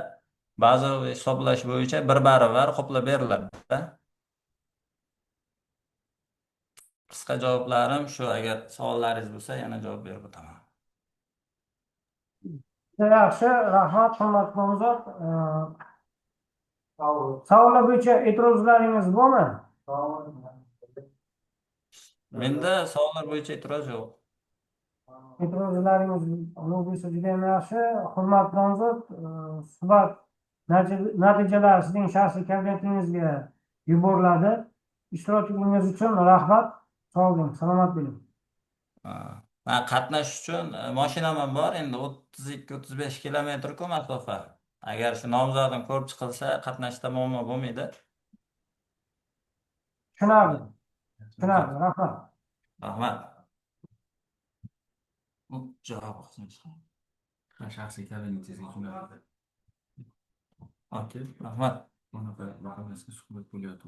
M: ba'zi hisoblash bo'yicha bir baravar qoplab beriladi. Qisqa javoblarim shu. Agar savollaringiz bo'lsa, yana javob berib o'taman.
A: Yaxshi, rahmat, hurmatli nomzod. Savollar bo'yicha e'tirozlaringiz bormi?
M: Menda savollar bo'yicha e'tiroz yo'q.
A: E'tirozlaringiz bo'lsa juda ham yaxshi. Hurmatli nomzod, suhbat natijalari sizning shaxsiy kabinetingizga yuboriladi. Ishtirokchiliginiz uchun rahmat. Sog' bo'ling, salomat bo'ling.
M: Man qatnashish uchun mashinam ham bor, endi 32-35 kilometr-ku masofa. Agar shu nomzodim ko'rib chiqilsa, qatnashda muammo bo'lmaydi.
A: Tushunarli. Tushunarli, rahmat.
M: Rahmat.
C: Javob olsangiz. Shaxsiy kabinetingizga jo'natadi. Okey,
M: Rahmat.
C: bunaqa bahonasiz suhbat bo'layotdi.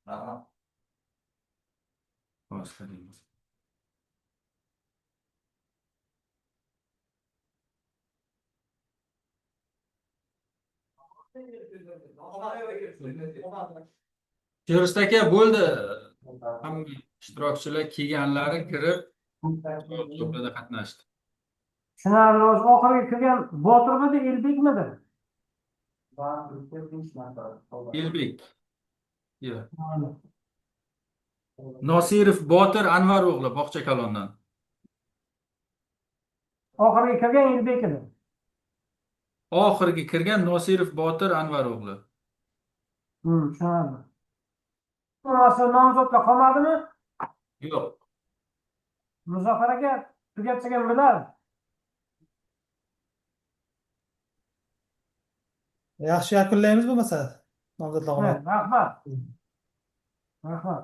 M: Rahmat.
C: Boshlaymiz.
L: Feruz aka bo'ldi. Hamma ishtirokchilar kelganlari kirib to'plada qatnashdi.
A: Tushunarli. Oxirgi kirgan Botirmidi, Elbekmidi?
L: Elbek. Yo'q. Nosirov Botir Anvar o'g'li Bog'cha Kalondan.
A: Oxirgi kirgan Elbek edi.
L: Oxirgi kirgan Nosirov Botir Anvar o'g'li.
A: Tushunarli. Bo'lmasa nomzodlar qolmadimi?
L: Yo'q.
A: Muzaffar aka tugatsagan bo'ladi.
H: Yaxshi yakunlaymiz bo'lmasa. Nomzodlar qolmadi.
A: Rahmat. Rahmat.